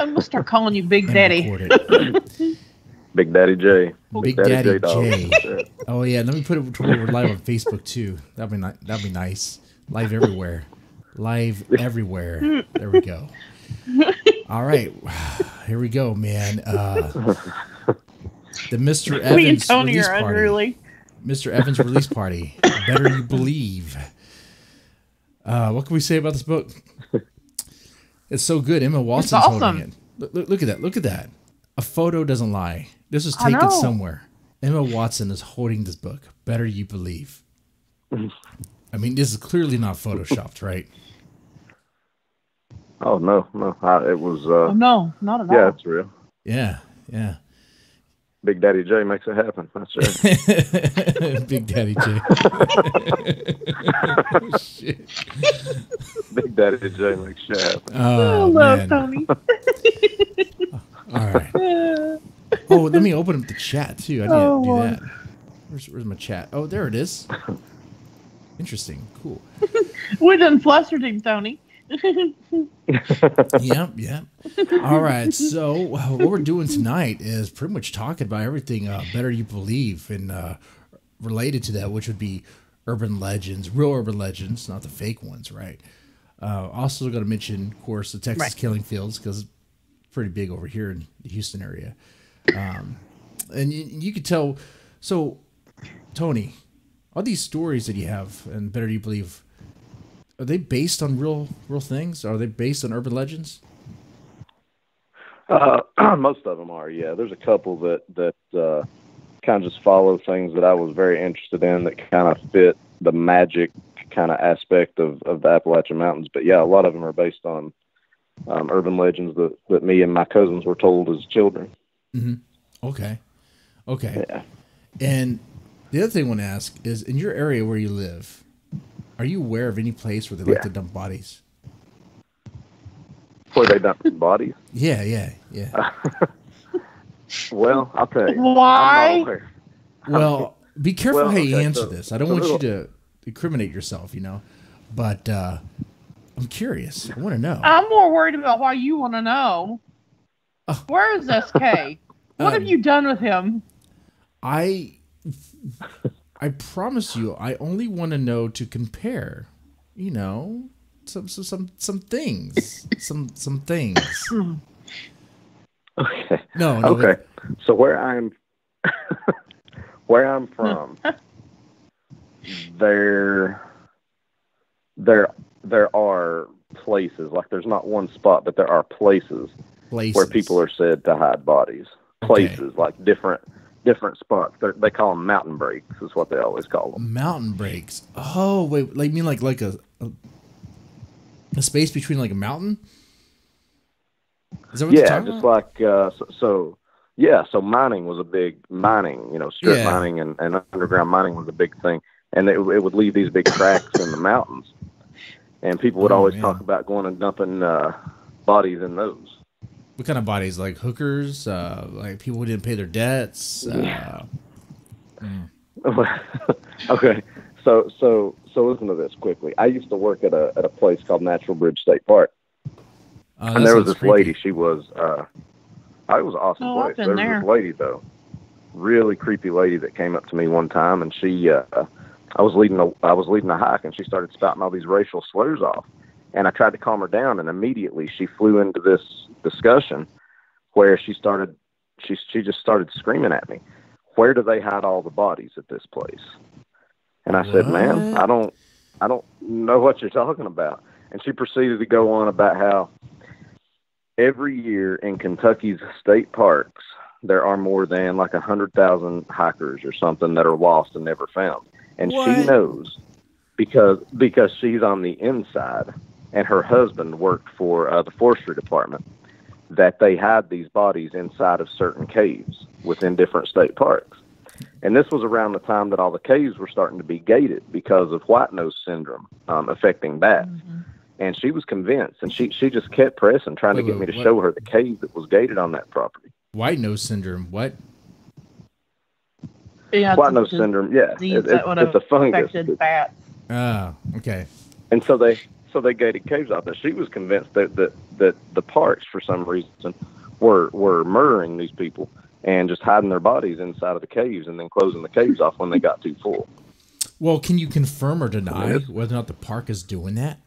I'm gonna start calling you Big and Daddy. record it. Big Daddy J. Big Daddy Dog. J. Oh yeah, let me put it to where we're live on Facebook too. That'd be nice. Live everywhere. Live everywhere. There we go. All right, here we go, man. The Mr. Me and Evans Tony release are party. unruly. Mr. Evans release party. Better You Believe. What can we say about this book? It's so good. Emma Watson's awesome. holding it. Look at that. Look at that. A photo doesn't lie. This was I taken know. somewhere. Emma Watson is holding this book. Better You Believe. I mean, this is clearly not photoshopped, right? Oh no, it was. Oh, no, not at all. Yeah, it's real. Yeah. Big Daddy J makes it happen. That's right. Big Daddy J. Shit. Big Daddy J makes shit happen. Oh, love man. Tony. All right. Oh, let me open up the chat too. I need to do Lord. that. Where's my chat? Oh, there it is. Interesting. Cool. We done flustered him, Tony. Yep. All right. So what we're doing tonight is pretty much talking about everything Better You Believe and related to that, which would be urban legends, real urban legends, not the fake ones, right? Also going to mention, of course, the Texas killing fields because it's pretty big over here in the Houston area. And you could tell. So, Tony, all these stories that you have and Better You Believe, are they based on real things? Are they based on urban legends? Most of them are, yeah. There's a couple that kind of just follow things that I was very interested in that kind of fit the magic kind of aspect of the Appalachian Mountains. But yeah, a lot of them are based on urban legends that me and my cousins were told as children. Mm-hmm. Okay. Yeah. And the other thing I want to ask is, in your area where you live, are you aware of any place where they like to dump bodies? Where they dump bodies? Yeah. Well, I'll tell you. Why? I'm not aware. Well, be careful how you okay, answer so- this. I don't want you to incriminate yourself, but I'm curious. I want to know. I'm more worried about why you want to know. Oh. Where is SK? What have you done with him? I promise you, I only want to know to compare. Some things, some things. Okay. No. Okay. So where I'm from, there are places, like there's not one spot, but there are places where people are said to hide bodies. Places, like different spots. They call them mountain breaks, is what they always call them. Mountain breaks. Oh, wait, like you mean like a space between like a mountain? Is that what you're talking about? Just like so mining was a big strip mining and underground mining was a big thing, and it would leave these big cracks in the mountains, and people would always talk about going and dumping bodies in those. What kind of bodies? Like hookers? Like people who didn't pay their debts? Okay, so listen to this quickly. I used to work at a place called Natural Bridge State Park, and there was this lady. She was it was an awesome place. There was this lady though, really creepy lady that came up to me one time, and she I was leading a hike, and she started spouting all these racial slurs off. And I tried to calm her down, and immediately she flew into this discussion where she just started screaming at me. Where do they hide all the bodies at this place? And I said, ma'am, I don't know what you're talking about. And she proceeded to go on about how every year in Kentucky's state parks, there are more than like 100,000 hikers or something that are lost and never found. And she knows because she's on the inside, and her husband worked for the forestry department, that they hide these bodies inside of certain caves within different state parks. And this was around the time that all the caves were starting to be gated because of white nose syndrome affecting bats. Mm-hmm. And she was convinced, and she just kept pressing, trying to get me to show her the cave that was gated on that property. White nose syndrome, what? Yeah, white nose syndrome, yeah. It's a fungus. Bats. Oh, okay. And so so they gated caves off. And she was convinced that the parks, for some reason, were murdering these people and just hiding their bodies inside of the caves and then closing the caves off when they got too full. Well, can you confirm or deny whether or not the park is doing that?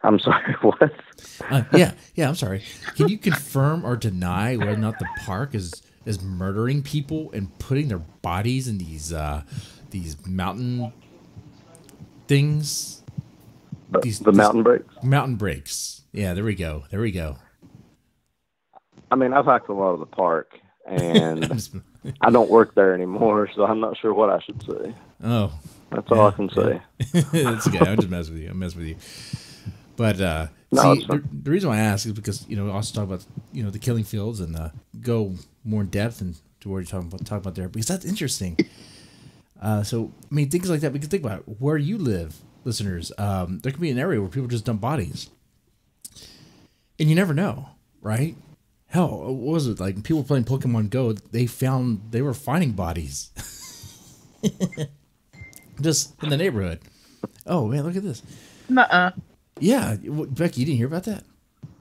I'm sorry, what? Yeah, I'm sorry. Can you confirm or deny whether or not the park is murdering people and putting their bodies in these mountain things? The mountain breaks? Mountain breaks. Yeah, there we go. I mean, I've hiked a lot of the park, and I don't work there anymore, so I'm not sure what I should say. Oh. That's all I can say. That's okay. I'm just messing with you. But the reason why I ask is because, we also talk about, the killing fields and go more in depth into what you're talking about there, because that's interesting. So, I mean, things like that, we can think about where you live, listeners. There could be an area where people just dump bodies. And you never know, right? Hell, what was it? Like, people playing Pokemon Go, they were finding bodies. Just in the neighborhood. Oh, man, look at this. Nuh-uh. Yeah, Becky, you didn't hear about that?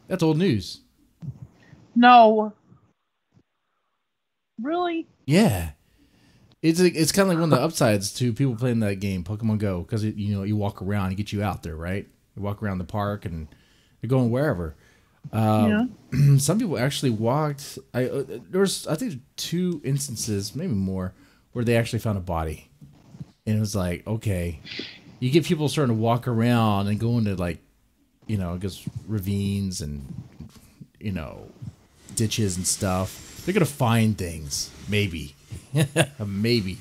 That's old news. No. Really? Yeah. It's kind of like one of the upsides to people playing that game, Pokemon Go, because you walk around and get you out there, right? You walk around the park and you're going wherever. Some people actually walked. There was, I think, 2 instances, maybe more, where they actually found a body, and it was like, okay, you get people starting to walk around and go into I guess ravines and ditches and stuff. They're gonna find things, maybe. Maybe.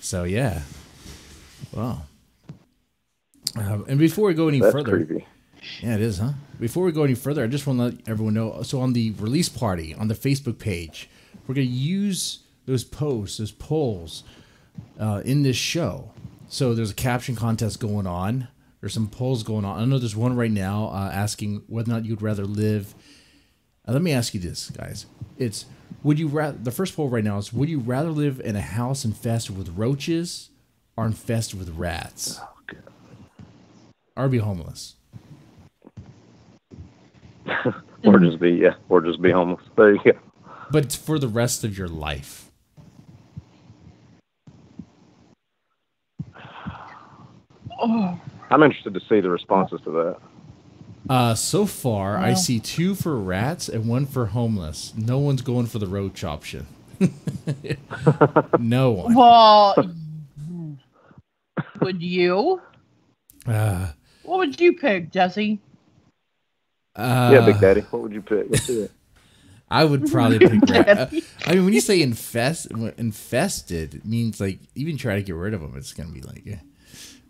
So yeah. Wow. And before we go any further, creepy. Yeah, it is, huh? Before we go any further, I just want to let everyone know. So on the release party on the Facebook page, we're going to use those posts, those polls in this show. So there's a caption contest going on. There's some polls going on. I know there's one right now asking whether or not you'd rather live. Let me ask you this, guys. It's the first poll right now is, would you rather live in a house infested with roaches or infested with rats? Oh, God. Or be homeless? or just be homeless. There you go. But it's for the rest of your life. Oh. I'm interested to see the responses to that. So far, I see 2 for rats and 1 for homeless. No one's going for the roach option. No one. Well, would you? What would you pick, Jesse? Yeah, Big Daddy. What would you pick? Let's do it. I would probably pick rat. I mean, when you say infested, it means like even try to get rid of them, it's gonna be like.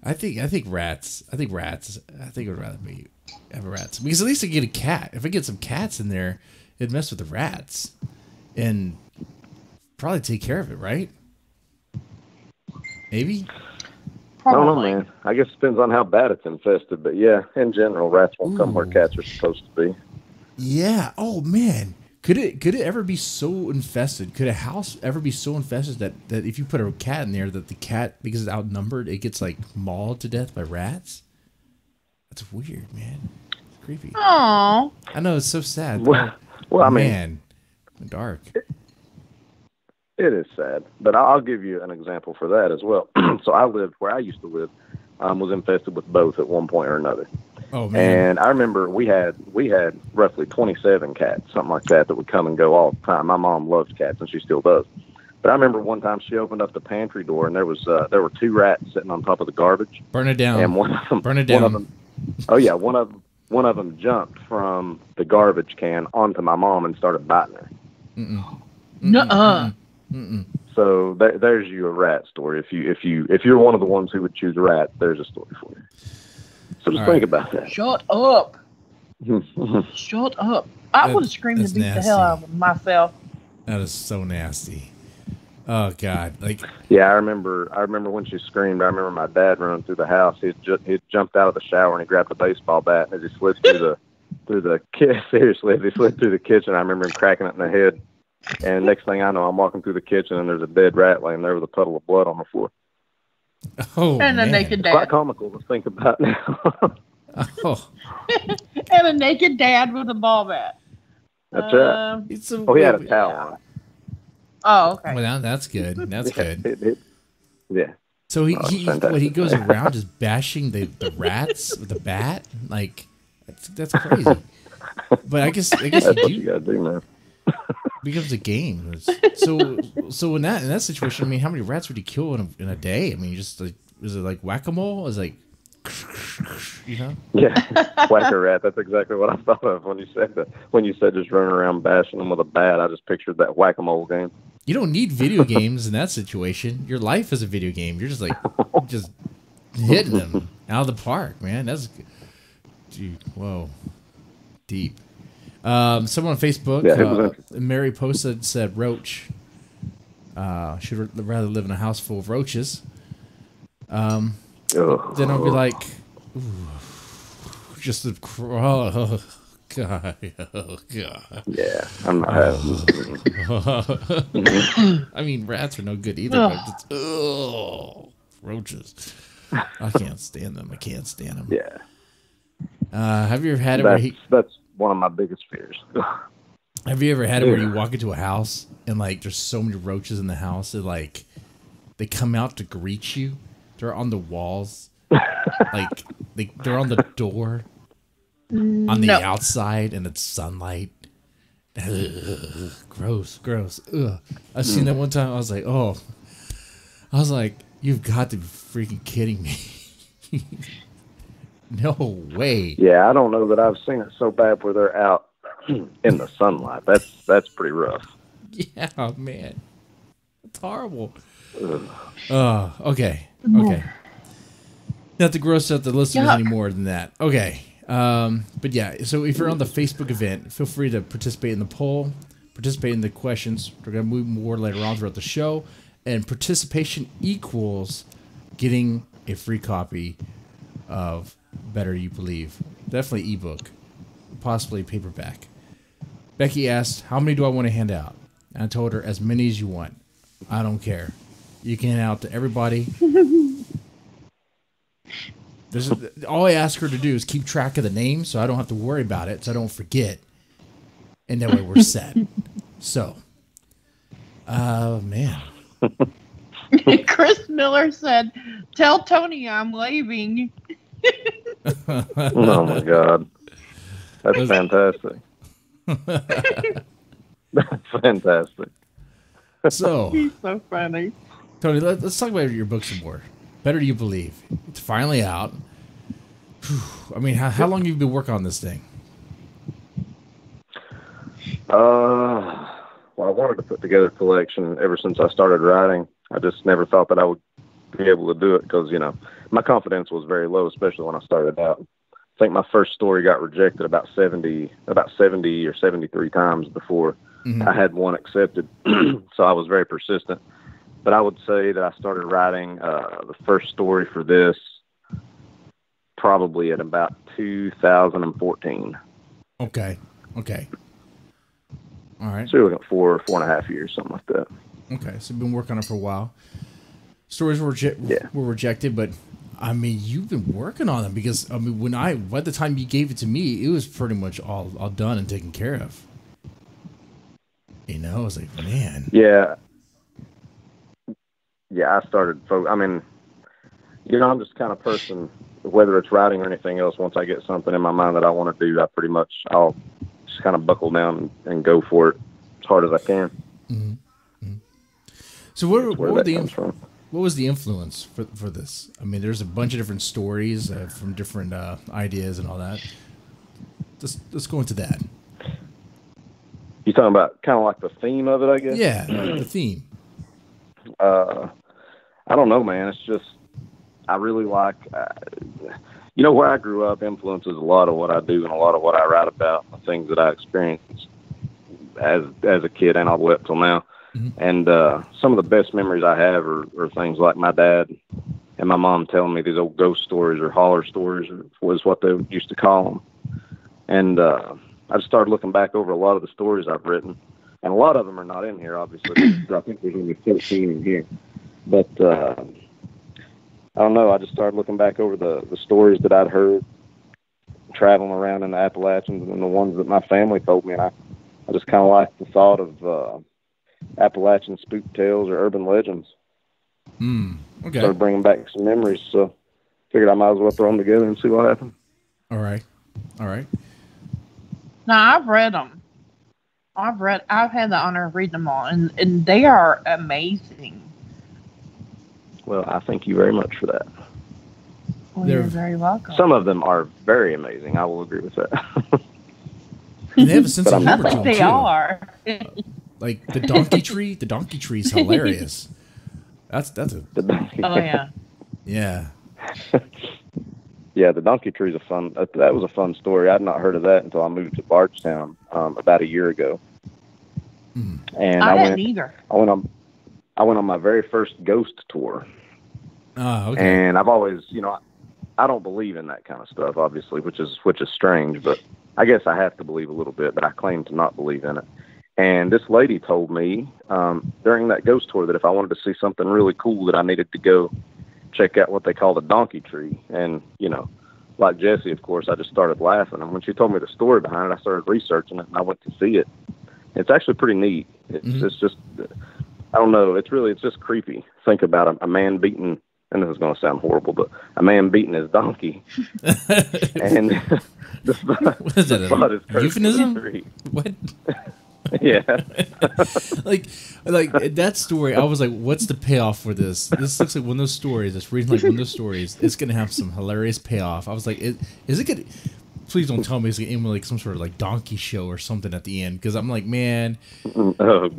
I think rats. I think rats. I think I would rather have rats, because at least I get a cat. If I get some cats in there, it'd mess with the rats, and probably take care of it, right? Maybe. I don't know, man. I guess it depends on how bad it's infested, but yeah, in general, rats won't come where cats are supposed to be. Yeah. Oh man, could it ever be so infested? Could a house ever be so infested that if you put a cat in there, that the cat, because it's outnumbered, it gets like mauled to death by rats? That's weird, man. It's creepy. Aww. I know, it's so sad. Well, I mean, man, dark. It is sad, but I'll give you an example for that as well. So where I used to live, was infested with both at one point or another. Oh man! And I remember we had roughly 27 cats, something like that would come and go all the time. My mom loves cats, and she still does. But I remember one time she opened up the pantry door, and there were 2 rats sitting on top of the garbage. Burn it down. And one of them, burn it down. One of them jumped from the garbage can onto my mom and started biting her. Nuh-uh. So there's you a rat story. If you're one of the ones who would choose rats, there's a story for you. So just think about that. Shut up. Shut up. I would have screamed and beat the hell out of myself. That is so nasty. Oh God! Yeah, I remember when she screamed. I remember my dad running through the house. He jumped out of the shower and he grabbed a baseball bat, and as he slid through the seriously, as he slid through the kitchen, I remember him cracking it in the head. And next thing I know, I'm walking through the kitchen and there's a dead rat laying there with a puddle of blood on the floor. Oh, and man. a naked dad. Quite comical to think about now. Oh. And a naked dad with a ball bat. That's right. He had a towel on. Oh, okay. Well, that's good. That's good. Yeah. So he goes around just bashing the rats with a bat? Like, that's crazy. But I guess that's what you gotta do, man. Becomes a game. So in that situation, I mean, how many rats would he kill in a day? I mean, just like, is it like whack-a-mole? Is it like, you know? Yeah, whack a rat. That's exactly what I thought of when you said that. When you said just running around bashing them with a bat, I just pictured that whack-a-mole game. You don't need video games in that situation. Your life is a video game. You're just like, just hitting them out of the park, man. That's, dude, whoa, deep. Someone on Facebook, Mary posted, said Roach should rather live in a house full of roaches. Then I'll be like, ooh, just the oh god, oh god. Yeah, I'm not having. I mean, rats are no good either. But it's, roaches. I can't stand them. Yeah. Have you ever had it where that's one of my biggest fears. Have you ever had it where you walk into a house and like there's so many roaches in the house that like they come out to greet you? They're on the walls, like they're on the door, on the outside, and it's sunlight. Ugh, gross. Ugh. I've seen that one time. I was like, you've got to be freaking kidding me. No way. Yeah, I don't know that I've seen it so bad where they're out in the sunlight. That's pretty rough. Yeah, man. It's horrible. Okay. Not to gross out the listeners any more than that. Okay. But yeah, so if you're on the Facebook event, feel free to participate in the poll, participate in the questions. We're going to move more later on throughout the show. And participation equals getting a free copy of Better You Believe. Definitely ebook, possibly paperback. Becky asked, how many do I want to hand out? And I told her, as many as you want. I don't care. You can hand out to everybody. All I ask her to do is keep track of the names so I don't have to worry about it, so I don't forget. And that way we're set. So, man. Chris Miller said, tell Tony I'm leaving. Oh my God. That's fantastic. That's fantastic. So, he's so funny. Tony, let's talk about your book some more. Better You Believe. It's finally out. I mean, how long have you been working on this thing? Well, I wanted to put together a collection ever since I started writing. I just never thought that I would be able to do it because, you know, my confidence was very low, especially when I started out. I think my first story got rejected about 70 or 73 times before I had one accepted. So I was very persistent. But I would say that I started writing the first story for this probably at about 2014. Okay. All right. So we're looking at 4.5 years, something like that. Okay, so you've been working on it for a while. Stories were rejected, but I mean, you've been working on them because I mean, by the time you gave it to me, it was pretty much all done and taken care of. You know, I was like, man. Yeah, I started. I mean, you know, I'm just the kind of person. Whether it's writing or anything else, once I get something in my mind that I want to do, I'll just kind of buckle down and go for it as hard as I can. Mm-hmm. So what was the influence for this? I mean, there's a bunch of different stories from different ideas and all that. Let's go into that. You talking about kind of like the theme of it, I guess? Yeah, the theme. I don't know, man. It's just, I really like, you know, where I grew up influences a lot of what I do and a lot of what I write about, the things that I experienced as a kid and all the way up till now. Mm-hmm. And some of the best memories I have are things like my dad and my mom telling me these old ghost stories or holler stories was what they used to call them. And I just started looking back over a lot of the stories I've written. And a lot of them are not in here, obviously. I think there's only 13 in here. But I don't know. I just started looking back over the stories that I'd heard traveling around in the Appalachians and the ones that my family told me. And I just kind of liked the thought of Appalachian spook tales or urban legends. Okay. Started bringing back some memories, so figured I might as well throw them together and see what happens. All right. Now, I've read them. I've had the honor of reading them all, and they are amazing. Well, I thank you very much for that. Well, you're very welcome. Some of them are very amazing. I will agree with that. And they have a sense of humor to them, they too. are. Like the donkey tree. The donkey tree is hilarious. That's a. Oh yeah. Yeah. Yeah, the donkey tree is a fun. That was a fun story. I'd not heard of that until I moved to Bardstown about a year ago. And I hadn't either. I went on my very first ghost tour. Oh, okay. And I've always, I don't believe in that kind of stuff, obviously, which is strange, but I guess I have to believe a little bit, but I claim to not believe in it. And this lady told me during that ghost tour that if I wanted to see something really cool, that I needed to go check out what they call the donkey tree. And, like Jesse, of course, I just started laughing. And when she told me the story behind it, I started researching it and I went to see it. It's actually pretty neat. It's just, I don't know. It's just creepy. Think about a man beating, and this is going to sound horrible, but a man beating his donkey. And what is that, a euphemism? What? Yeah. like that story, I was like, what's the payoff for this? This looks like one of those stories. It's reading like one of those stories. It's going to have some hilarious payoff. I was like, is it good? Please don't tell me it's going to end with like some sort of like donkey show or something at the end. Because I'm like, man. Oh,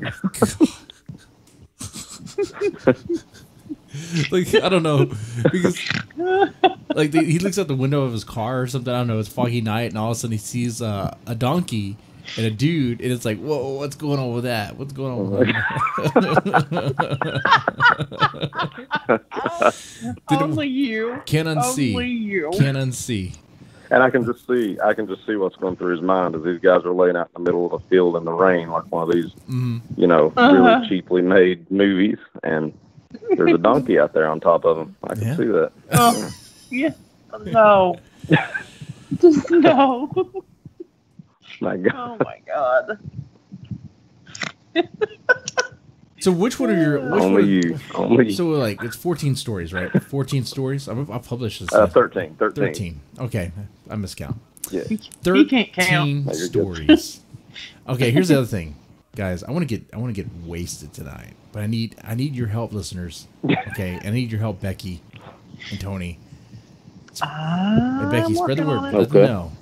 like, I don't know. Because like he looks out the window of his car or something. I don't know. It's foggy night, and all of a sudden he sees a donkey and a dude, and it's like, whoa, what's going on with that? What's going on with that? Only you. Can't unsee. Only you. Can't unsee. And I can just see what's going through his mind as these guys are laying out in the middle of a field in the rain, like one of these, really cheaply made movies, and there's a donkey out there on top of them. I can see that. Oh, yeah. No. Just no. My God. Oh my God. So which one are your... Only you. So like, it's 14 stories, right? 14 stories? I'll publish this. 13. 13. Okay. I miscount. Yeah. 13 can't count. stories. Okay, here's the other thing. Guys, I want to get wasted tonight. But I need your help, listeners. Okay? I need your help, Becky and Tony. Hey, Becky, spread the word. Let them know.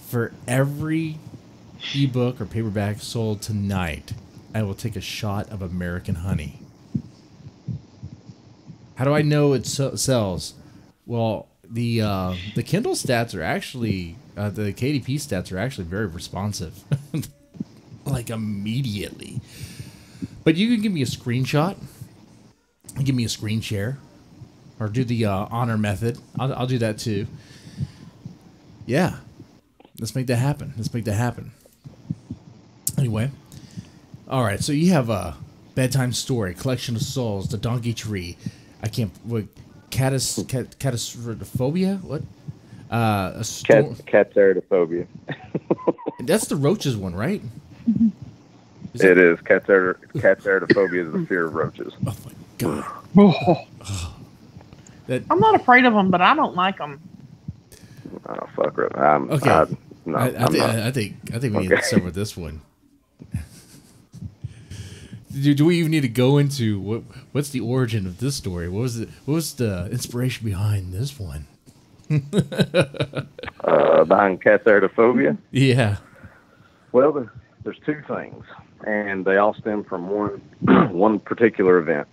For every ebook or paperback sold tonight, I will take a shot of American honey. How do I know it sells? Well, the Kindle stats are actually, the KDP stats are actually very responsive. Like immediately. But you can give me a screenshot, give me a screen share, or do the honor method. I'll do that too. Yeah. Let's make that happen. Anyway. All right, so you have a bedtime story, collection of souls, the donkey tree. I can't. What? Catastrophophobia? What? Catastrophophobia. That's the roaches one, right? It is. Catastrophophobia is the fear of roaches. Oh my God. I'm not afraid of them, but I don't like them. Oh fuck! Okay. I think we need to start with this one. Do we even need to go into what's the origin of this story? What was the inspiration behind this one? Behind catastrophophobia? Yeah. Well, there's two things, and they all stem from one particular event.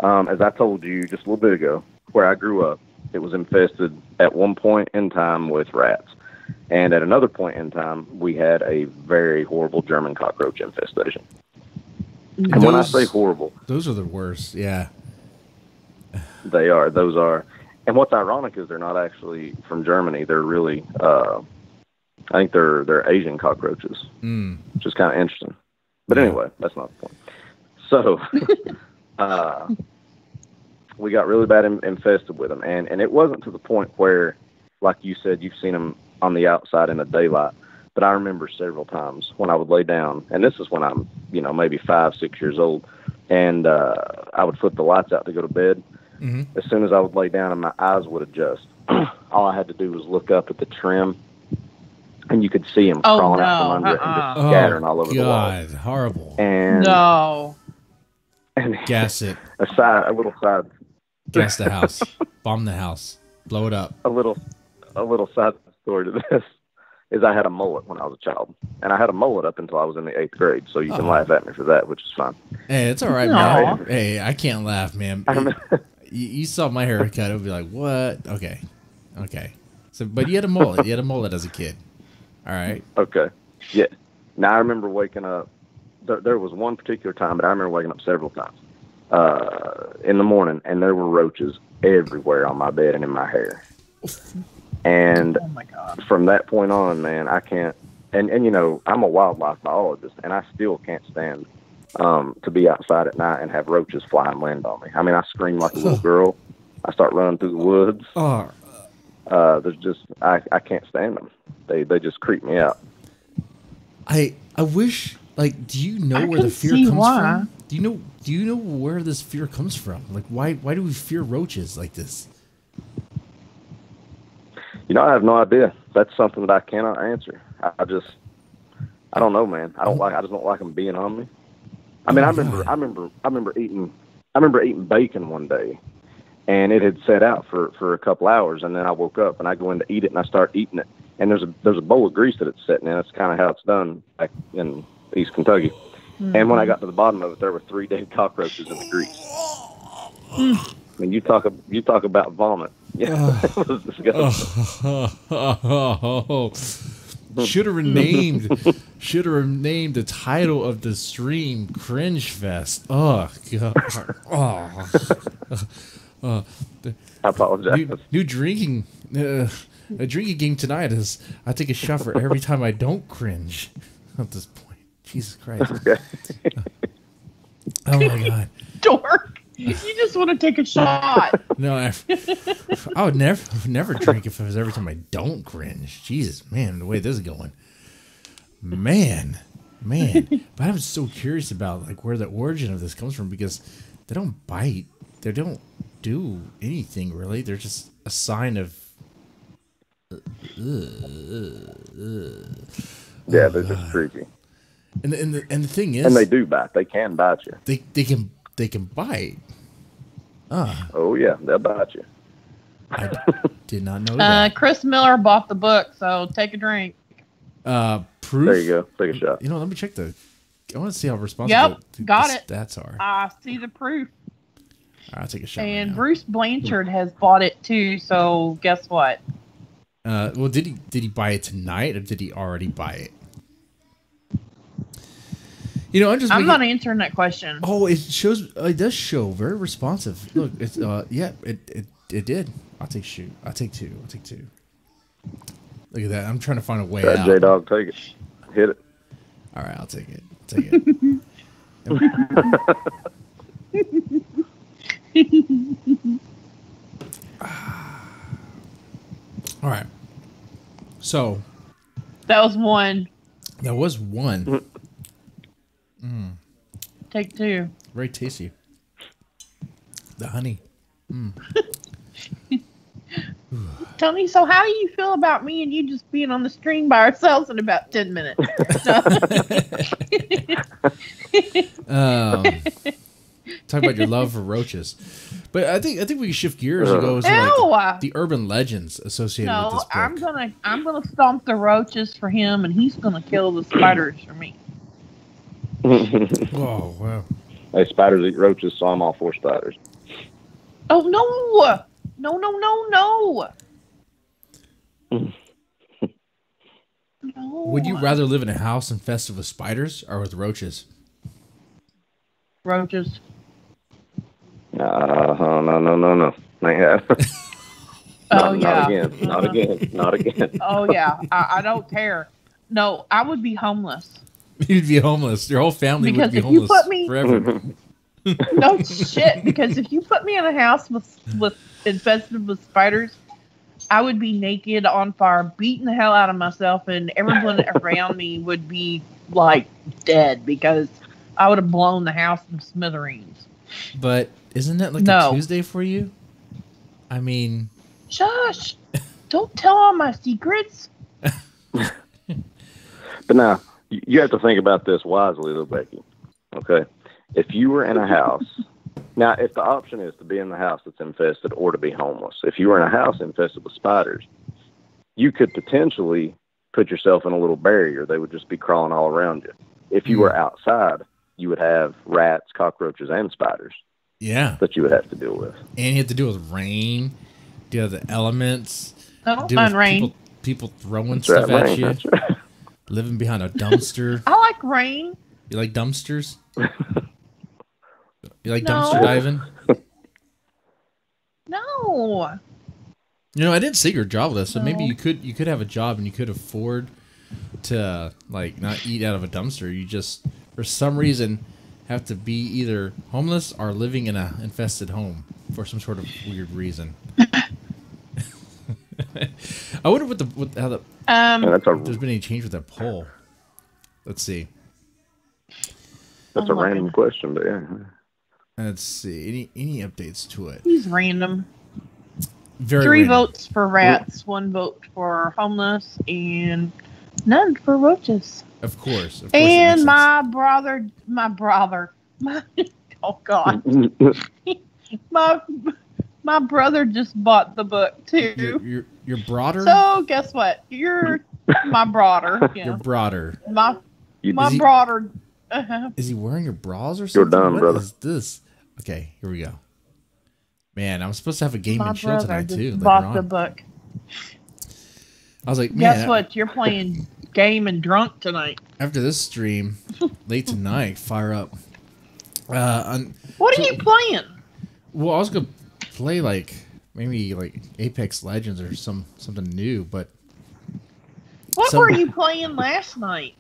As I told you just a little bit ago, where I grew up, it was infested at one point in time with rats. And at another point in time, we had a very horrible German cockroach infestation. And when I say horrible... Those are the worst, yeah. They are. Those are. And what's ironic is they're not actually from Germany. They're really... I think they're Asian cockroaches, which is kind of interesting. But anyway, that's not the point. So, we got really bad infested with them, and it wasn't to the point where, like you said, you've seen them on the outside in the daylight. But I remember several times when I would lay down, and this is when I'm, maybe 5, 6 years old, and I would flip the lights out to go to bed. Mm-hmm. As soon as I would lay down and my eyes would adjust, all I had to do was look up at the trim, and you could see them crawling out from under it and just scattering all over the wall. God, horrible. And gas it. A little side. Gas the house. Bomb the house. Blow it up. A little side story to this is I had a mullet when I was a child, and I had a mullet up until I was in the 8th grade. So you can laugh at me for that, which is fine. Hey, it's all right, man. Hey, I can't laugh, man. You saw my haircut, it would be like, what? Okay. So, but you had a mullet. You had a mullet as a kid. All right. Okay. Yeah. Now I remember waking up. There was one particular time, but I remember waking up several times in the morning, and there were roaches everywhere on my bed and in my hair. And oh my God. From that point on, man, I can't. And I'm a wildlife biologist, and I still can't stand to be outside at night and have roaches fly and land on me. I mean, I scream like a little girl. I start running through the woods. There's just I can't stand them. They just creep me out. I wish, like, do you know where the fear comes from? Do you know where this fear comes from? Like, why do we fear roaches like this? I have no idea. That's something that I cannot answer. I don't know, man. I just don't like them being on me. I mean, I remember eating bacon one day, and it had set out for a couple hours, and then I woke up and I go in to eat it, and I start eating it, and there's a bowl of grease that it's sitting in. That's kind of how it's done back in East Kentucky. Mm-hmm. And when I got to the bottom of it, there were 3 dead cockroaches in the grease. I mean, you talk about vomit. Yeah, it was disgusting. Should have named the title of the stream "Cringe Fest." Oh God! I apologize. New drinking. A drinking game tonight is I take a shot for every time I don't cringe. At this point, Jesus Christ! Okay. Oh my God! Dork. You just want to take a shot. No, I would never drink if it was every time I don't cringe. Jesus, man, the way this is going. Man. But I'm so curious about like where the origin of this comes from, because they don't bite. They don't do anything really. They're just a sign of yeah, they're just creepy. And the thing is, and they do bite. They can bite you. They can bite. Oh yeah, they'll bite you. I did not know that. Chris Miller bought the book, so take a drink. Proof. There you go. Take a shot. Let me check I want to see how responsive the stats are. I see the proof. I'll take a shot. And Bruce Blanchard has bought it too. So guess what? Well, did he buy it tonight, or did he already buy it? I'm not answering that question. Oh, it shows. It does show very responsive. Look, it's it did. I'll take two. I'll take two. Look at that. I'm trying to find a way out. J-Dog, take it. Hit it. All right, I'll take it. All right. So that was one. Take two. Very tasty. The honey. Tony, so how do you feel about me and you just being on the stream by ourselves in about 10 minutes? Talk about your love for roaches. But I think we can shift gears and go to like the urban legends associated with this book. I'm gonna stomp the roaches for him, and he's gonna kill the spiders for me. Oh wow! Hey, spiders eat roaches, so I'm all for spiders. Oh no! No! No. Would you rather live in a house infested with spiders or with roaches? Roaches. No. Oh yeah. Not again. Oh yeah. I don't care. No, I would be homeless. You'd be homeless. Your whole family would be homeless forever. No shit, because if you put me in a house with infested with spiders, I would be naked on fire, beating the hell out of myself, and everyone around me would be like dead because I would have blown the house to smithereens. But isn't that like a Tuesday for you? I mean, shush! Don't tell all my secrets. But now you have to think about this wisely, though, Becky. Okay, if you were in a house. Now, if the option is to be in the house that's infested or to be homeless, if you were in a house infested with spiders, you could potentially put yourself in a little barrier. They would just be crawling all around you. If you were outside, you would have rats, cockroaches, and spiders. Yeah. That you would have to deal with. And you have to deal with rain, deal with the elements. I don't mind rain. People throwing stuff at you. Right. Living behind a dumpster. I like rain. You like dumpsters? You like dumpster diving? No. You know, I didn't see your job list, so maybe you could have a job and you could afford to like not eat out of a dumpster. You just for some reason have to be either homeless or living in a infested home for some sort of weird reason. I wonder how there's been any change with that poll. Let's see. That's a random question, but yeah. Let's see. Any updates to it? He's random. Very 3 random. votes for rats, 1 vote for homeless, and none for roaches. Of course. And my brother, oh God, my brother just bought the book too. Your brother. So guess what? You're my brother. Yeah. Your brother. My brother. Is he wearing your bras or something? You're done, brother. What is this? Okay, here we go. Man, I'm supposed to have a game My and chill tonight brother too. just bought the book. I was like, man. Guess what? You're playing game and drunk tonight. After this stream, late tonight, fire up. What are you playing? Well, I was gonna play maybe Apex Legends or something new, but what were you playing last night?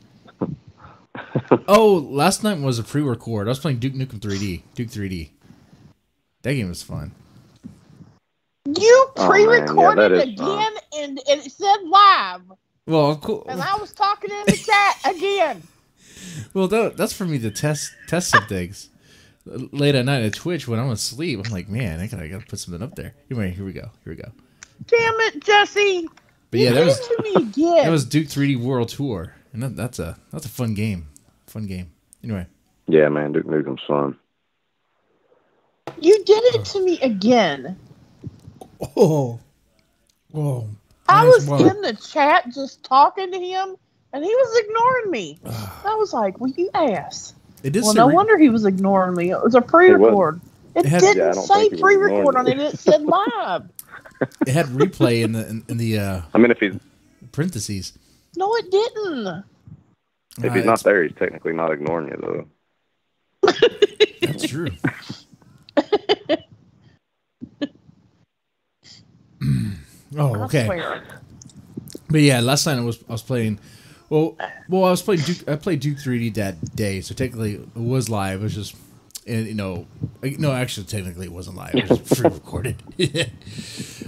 Oh, last night was a pre-record. I was playing Duke Nukem 3D. Duke 3D. That game was fun. You pre-recorded again, and it said live. Well, cool. And I was talking in the chat again. Well, that's for me to test some things. Late at night at Twitch when I'm asleep, I'm like, man, I gotta put something up there. Anyway, here we go. Damn it, Jesse! But yeah, that was to me again. That was Duke 3D World Tour, and that's a fun game. Anyway. Yeah, man, Duke Nukem's fun. You did it to me again. Oh. I was in the chat just talking to him, and he was ignoring me. I was like, well, you ass. No wonder he was ignoring me. It was a pre-record. It didn't say pre-record on it. It said live. It had replay in the I mean, if he's parentheses. No, it didn't. If he's not there, he's technically not ignoring you, though. That's true. Oh, okay. But yeah, last night I was playing. Well, I was playing Duke. I played Duke 3D that day, so technically it was live. It was just, and no, actually, technically it wasn't live. It was pre-recorded.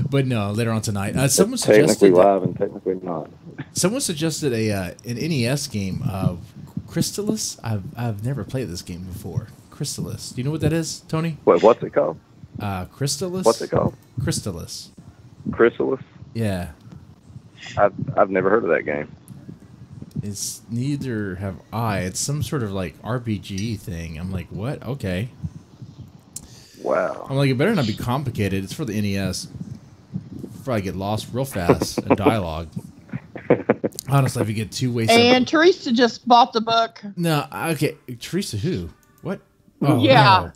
But no, later on tonight, someone suggested technically live and technically not. Someone suggested an NES game of Crystalis. I've never played this game before. Crystalis. Do you know what that is, Tony? What's it called? Crystalis. What's it called? Crystalis. Crystalis? Yeah. I've never heard of that game. It's neither have I. It's some sort of like RPG thing. I'm like, what? Okay. Wow. I'm like, it better not be complicated. It's for the NES. Probably get lost real fast in dialogue. Honestly, if you get 2 ways. And Teresa just bought the book. No, okay. Teresa who? What? Oh, yeah.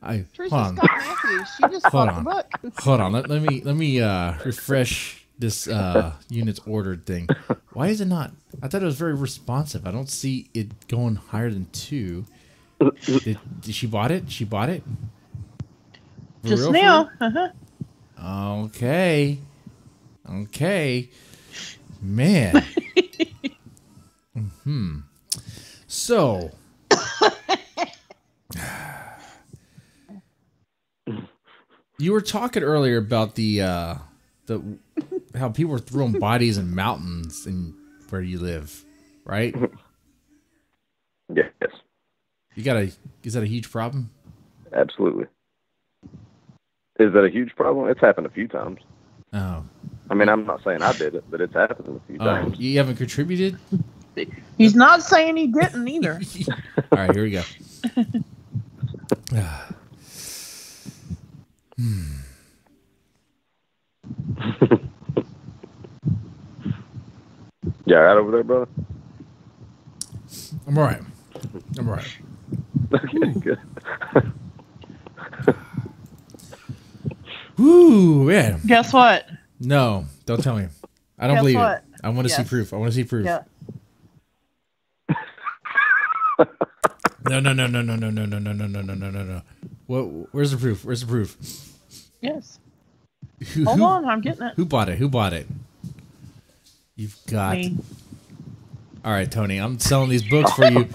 No. Teresa Scott Matthews. She just bought the book. Hold on. Let me refresh this units ordered thing. Why is it not? I thought it was very responsive. I don't see it going higher than 2. Did she bought it? She bought it? Just now. Okay. Man. So You were talking earlier about the how people are throwing bodies in mountains in where you live, right? Yes. Is that a huge problem? Absolutely. Is that a huge problem? It's happened a few times. Oh. I mean, I'm not saying I did it, but it's happened a few times. You haven't contributed? He's not saying he didn't either. All right, here we go. Yeah, right over there, brother? I'm all right. Okay, good. Woo, man. Guess what? No, don't tell me. I don't Guess believe what? it. I want to see proof. Yeah. No. Where's the proof? Yes. Hold on, I'm getting it. Who bought it? You've got Me. All right, Tony, I'm selling these books for you.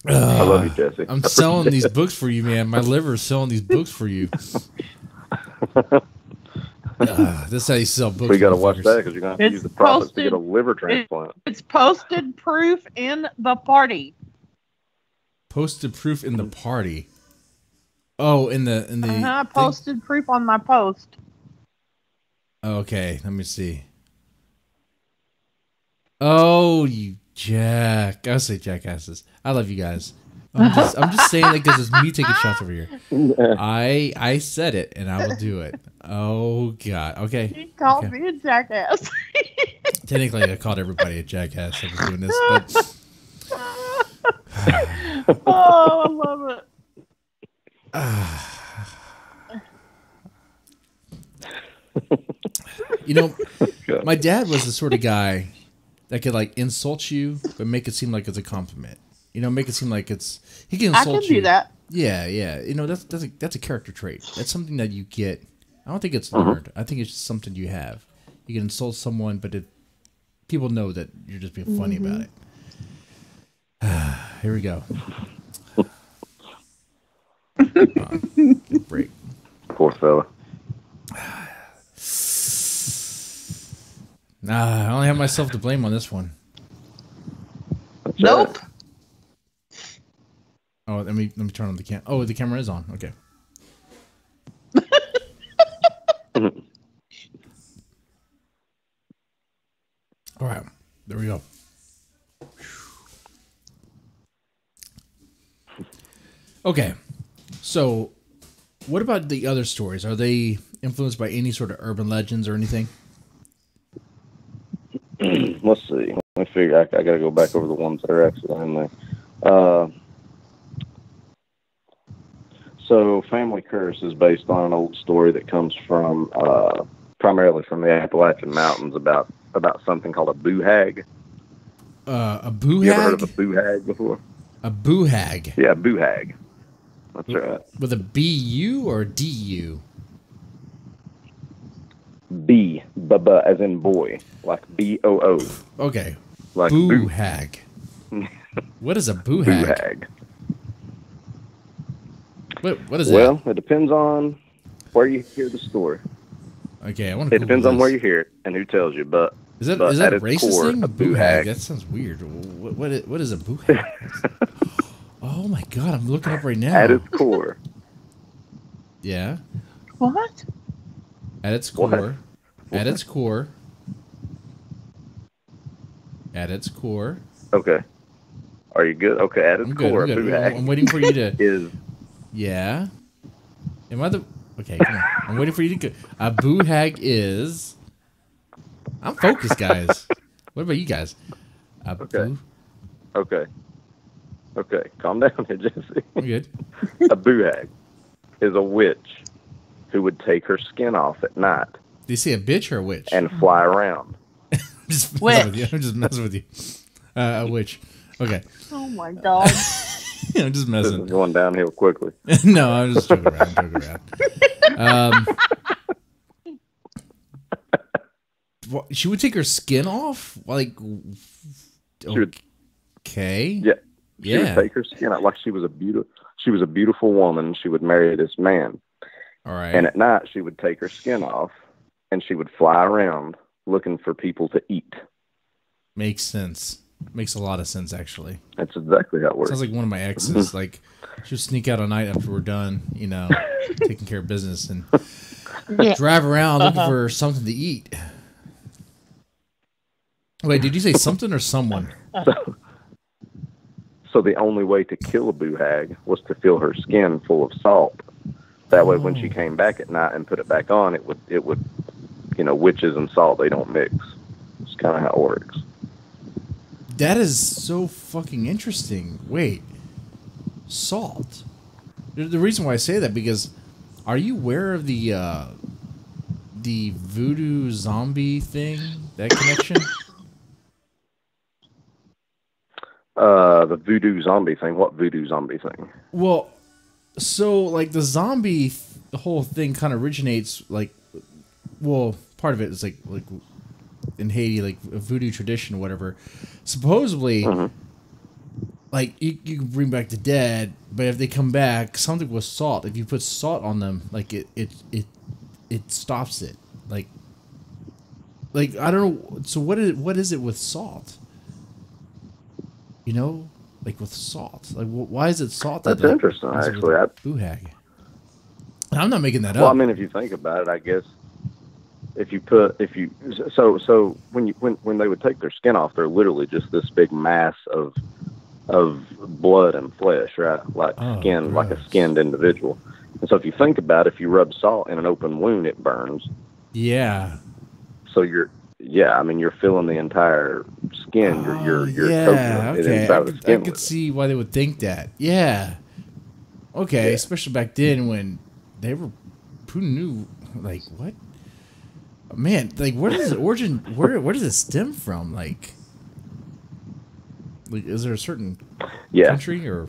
I love you, Jesse. I'm selling these books for you, man. My liver's selling these books for you. This is how you sell books. So you got to watch that because you're going to have to use the profits to get a liver transplant. It's posted proof in the party. Posted proof in the party. Oh, in the I posted proof on my post. Okay, let me see. Oh, you jack! I say jackasses. I love you guys. I'm just saying it because it's me taking shots over here. I said it, and I will do it. Oh God. Okay. He called me a jackass. Technically, I called everybody a jackass. I was doing this, but Oh, I love it. You know, my dad was the sort of guy that could like insult you, but make it seem like it's a compliment. You know, make it seem like he can insult you. I can do that. Yeah. You know, that's a character trait. That's something that you get. I don't think it's learned. I think it's just something you have. You can insult someone, but people know that you're just being funny about it. Here we go. Break. Poor fella. I only have myself to blame on this one. Nope. Oh, let me turn on the cam. Oh, the camera is on. Okay. All right, there we go. Okay, so what about the other stories? Are they influenced by any sort of urban legends or anything? Let's see. Let me figure. I got to go back over the ones that are actually in there. So, Family Curse is based on an old story that comes from primarily from the Appalachian Mountains about something called a boo hag. A boo hag? You ever heard of a boo hag before? A boo hag? Yeah, a boo hag. That's right. With a B-U or D-U? B, as in boy, like B-O-O. Okay. Like boo hag. What is a boo hag? Boo hag. What is that? Well, it depends on where you hear the story. Okay, I want to. It depends on where you hear it and who tells you. But is that a racist core, thing? A boo hag. That sounds weird. What is a boo hag? Oh my God, I'm looking up right now. At its core. Yeah. What? At its core. What? At its core. At its core. Okay. Are you good? Okay. At its core, a boo hag. I'm waiting for you to. is. Yeah. Am I the? Okay, come on. I'm waiting for you to go. A boo hag is. I'm focused, guys. What about you guys? Okay. Okay. Calm down here, Jesse. I'm good. A boo hag is a witch who would take her skin off at night. Do you say a bitch or a witch? And fly around. I'm just messing with you. A witch. Okay. Oh my God. I'm just messing. This is going downhill quickly. No, I'm just joking around. She would take her skin off? Like, okay. Yeah. She would take her skin out like she was a beautiful woman. She would marry this man. All right. And at night, she would take her skin off, and she would fly around looking for people to eat. Makes sense. Makes a lot of sense, actually. That's exactly how it works. Sounds like one of my exes. Like, she would sneak out at night after we're done, you know, taking care of business, and drive around looking for something to eat. Wait, did you say something or someone? So the only way to kill a boo hag was to fill her skin full of salt. That way, when she came back at night and put it back on, it would, you know, witches and salt, they don't mix. It's kind of how it works. That is so fucking interesting. Wait, salt. The reason why I say that, because are you aware of the voodoo zombie thing? That connection? The voodoo zombie thing. What voodoo zombie thing? Well, so like the zombie, the whole thing kind of originates like, well, part of it is like in Haiti, like a voodoo tradition or whatever. Supposedly, like you can bring back the dead, but if they come back, something with salt. If you put salt on them, like it stops it. Like I don't know. So what is it with salt? You know, like with salt. Like why is it salt? That's interesting, actually. Boo hag. I'm not making that up. Well, I mean, if you think about it, I guess so when they would take their skin off, they're literally just this big mass of blood and flesh, right? Like skin, gross. like a skinned individual. And so if you think about it, if you rub salt in an open wound, it burns. Yeah. So you're filling the entire skin. You're yeah, coating it okay. inside of the skin. I could see why they would think that. Yeah. Okay, especially back then when they were, who knew, like, what? Man, like, where does the origin, where does it stem from? Like, is there a certain country or?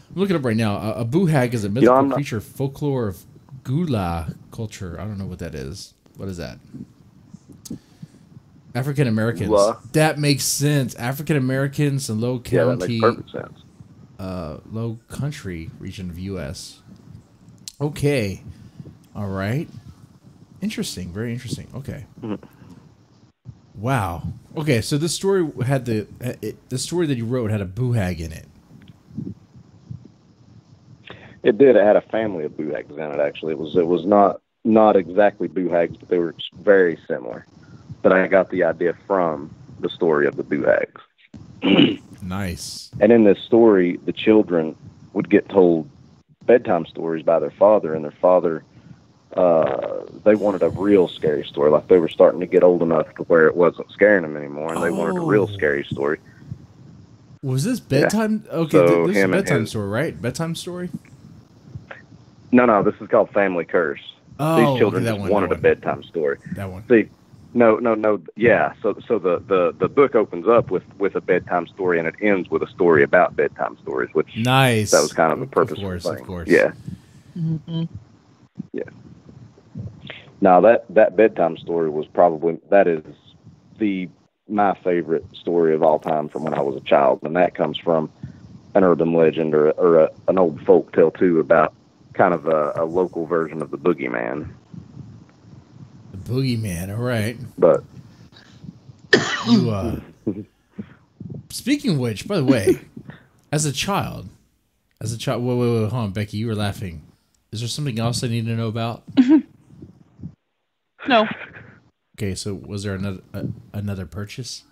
I'm looking up right now. A boo hag is a mythical creature, folklore of Gula culture. I don't know what that is. What is that? African Americans. That makes sense. African Americans and low county. Yeah, that makes perfect sense. Low country region of U.S. Okay. All right. Interesting. Very interesting. Okay. Wow. Okay, so this story had the story that you wrote had a boo hag in it. It did. It had a family of boo hags in it. Actually, it was not exactly boo hags, but they were very similar. But I got the idea from the story of the boo hags. Nice. And in this story, the children would get told bedtime stories by their father, and their father, they wanted a real scary story. Like they were starting to get old enough to where it wasn't scaring them anymore, and they wanted a real scary story. Was this bedtime? Yeah. Okay, so this is a bedtime story, right? Bedtime story? No, this is called Family Curse. Oh, these children just wanted a bedtime story. That one. See, no. Yeah. So the book opens up with a bedtime story, and it ends with a story about bedtime stories, which nice. That was kind of the purpose of course, thing. Of course. Yeah. Mm-hmm. Yeah. Now that bedtime story was probably my favorite story of all time from when I was a child, and that comes from an urban legend or an old folk tale too about kind of a local version of the boogeyman. The boogeyman, all right. But you speaking of which, by the way, as a child, wait, hold on, Becky, you were laughing. Is there something else I need to know about? No. Okay, so was there another purchase?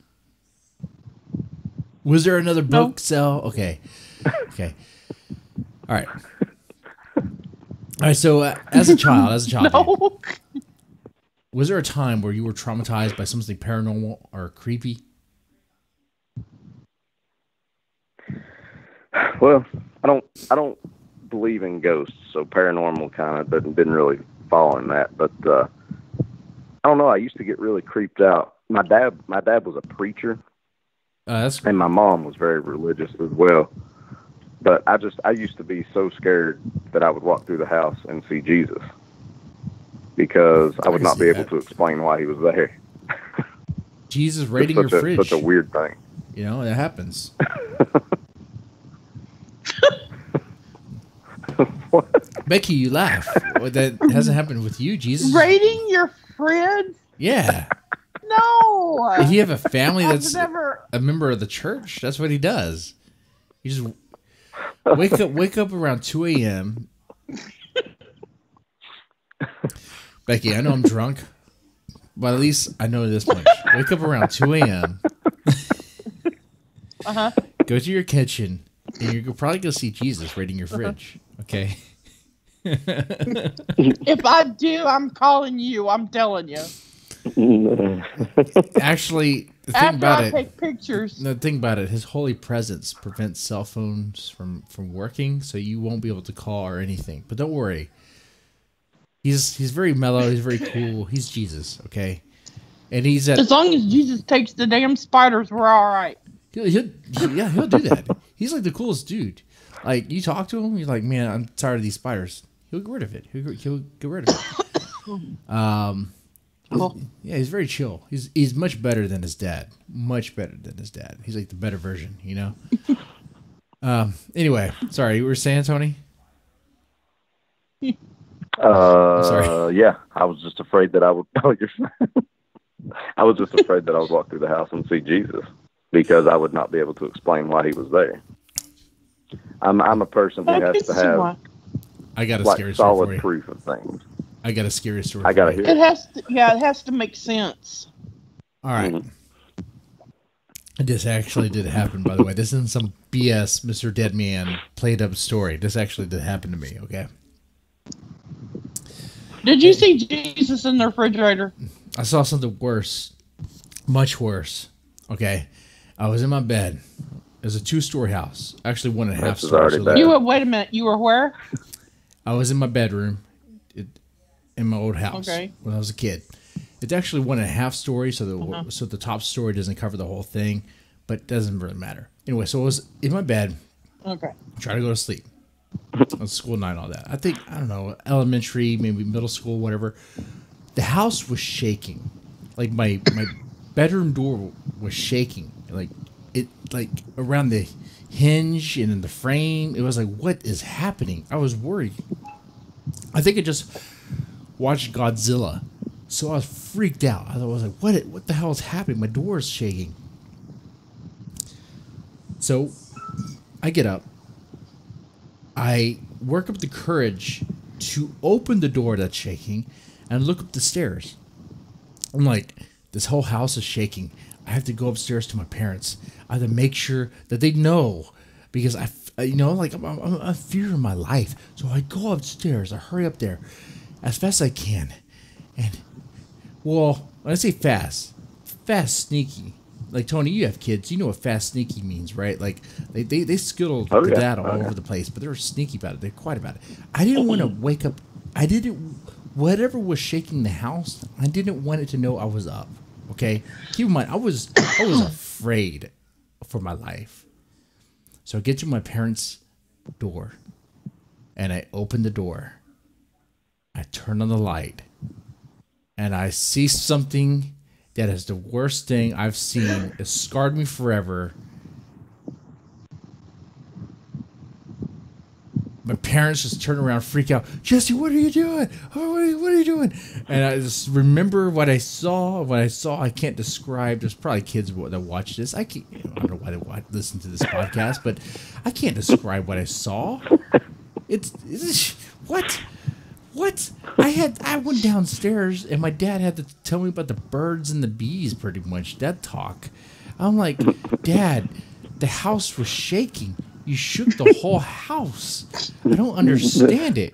Was there another book sell? Okay. All right. So as a child, no. Was there a time where you were traumatized by something paranormal or creepy? Well, I don't believe in ghosts, so paranormal kind of didn't really fall in that. But I don't know. I used to get really creeped out. My dad was a preacher, and my mom was very religious as well. But I used to be so scared that I would walk through the house and see Jesus because I would not be able to explain why he was there. Jesus raiding your fridge. Such a weird thing. You know, it happens. Becky, you laugh. That hasn't happened with you, Jesus. Rating your friends? Yeah. No. If you have a family that's never... a member of the church, that's what he does. He just wake up around 2 a.m. Becky, I know I'm drunk, but at least I know this much. Wake up around 2 a.m. Go to your kitchen, and you're probably going to see Jesus raiding your fridge. Okay? If I do, I'm calling you. I'm telling you. Actually, the thing about it, take pictures. The thing about it, his holy presence prevents cell phones from working, so you won't be able to call or anything. But don't worry. He's very mellow. He's very cool. He's Jesus, okay? And he's as long as Jesus takes the damn spiders, we're all right. He'll do that. He's like the coolest dude. Like, you talk to him, you're like, man, I'm tired of these spiders. He'll get rid of it. He'll get rid of it. Cool. Yeah, he's very chill. He's much better than his dad. Much better than his dad. He's like the better version, you know? Anyway, sorry, you were saying, Tony? Sorry. Yeah, I was just afraid that I would. Oh, you're fine. I was just afraid that I would walk through the house and see Jesus because I would not be able to explain why he was there. I'm a person who has to have. I got a like scary story solid for you. proof of things. I got a scary story. I gotta hear it. It has to make sense. All right. This actually did happen, by the way. This isn't some BS Mr. Deadman played up story. This actually did happen to me, okay? Did you see Jesus in the refrigerator? I saw something worse. Much worse. Okay. I was in my bed. It was a 2-story house. Actually, 1.5 stories. Wait a minute. You were where? I was in my bedroom in my old house when I was a kid. It's actually 1.5 stories, so the top story doesn't cover the whole thing, but it doesn't really matter. Anyway, so I was in my bed. Okay. Trying to go to sleep. On school night and all that. I don't know, elementary, maybe middle school, whatever. The house was shaking. Like my bedroom door was shaking. Like around the hinge and in the frame. It was like, what is happening? I was worried. I think I just watched Godzilla. So I was freaked out. I was like, what the hell is happening? My door is shaking. So I get up. I work up the courage to open the door that's shaking and look up the stairs. I'm like, this whole house is shaking. I have to go upstairs to my parents. I have to make sure that they know because I'm fear in my life. So I go upstairs. I hurry up there as fast as I can. And, well, when I say fast, sneaky. Like, Tony, you have kids. You know what fast, sneaky means, right? Like, they skittle the dad all over the place, but they're sneaky about it. They're quiet about it. I didn't want to wake up. Whatever was shaking the house, I didn't want it to know I was up, okay? Keep in mind, I was afraid for my life. So I get to my parents' door, and I open the door. I turn on the light, and I see something that is the worst thing I've seen. It scarred me forever. My parents just turn around, freak out. Jesse, what are you doing? Oh, what are you doing? And I just remember what I saw. I can't describe. There's probably kids that watch this. I don't know why they listen to this podcast, but I can't describe what I saw. It's what? What? I went downstairs and my dad had to tell me about the birds and the bees, pretty much. That talk. I'm like, Dad, the house was shaking. You shook the whole house. I don't understand it.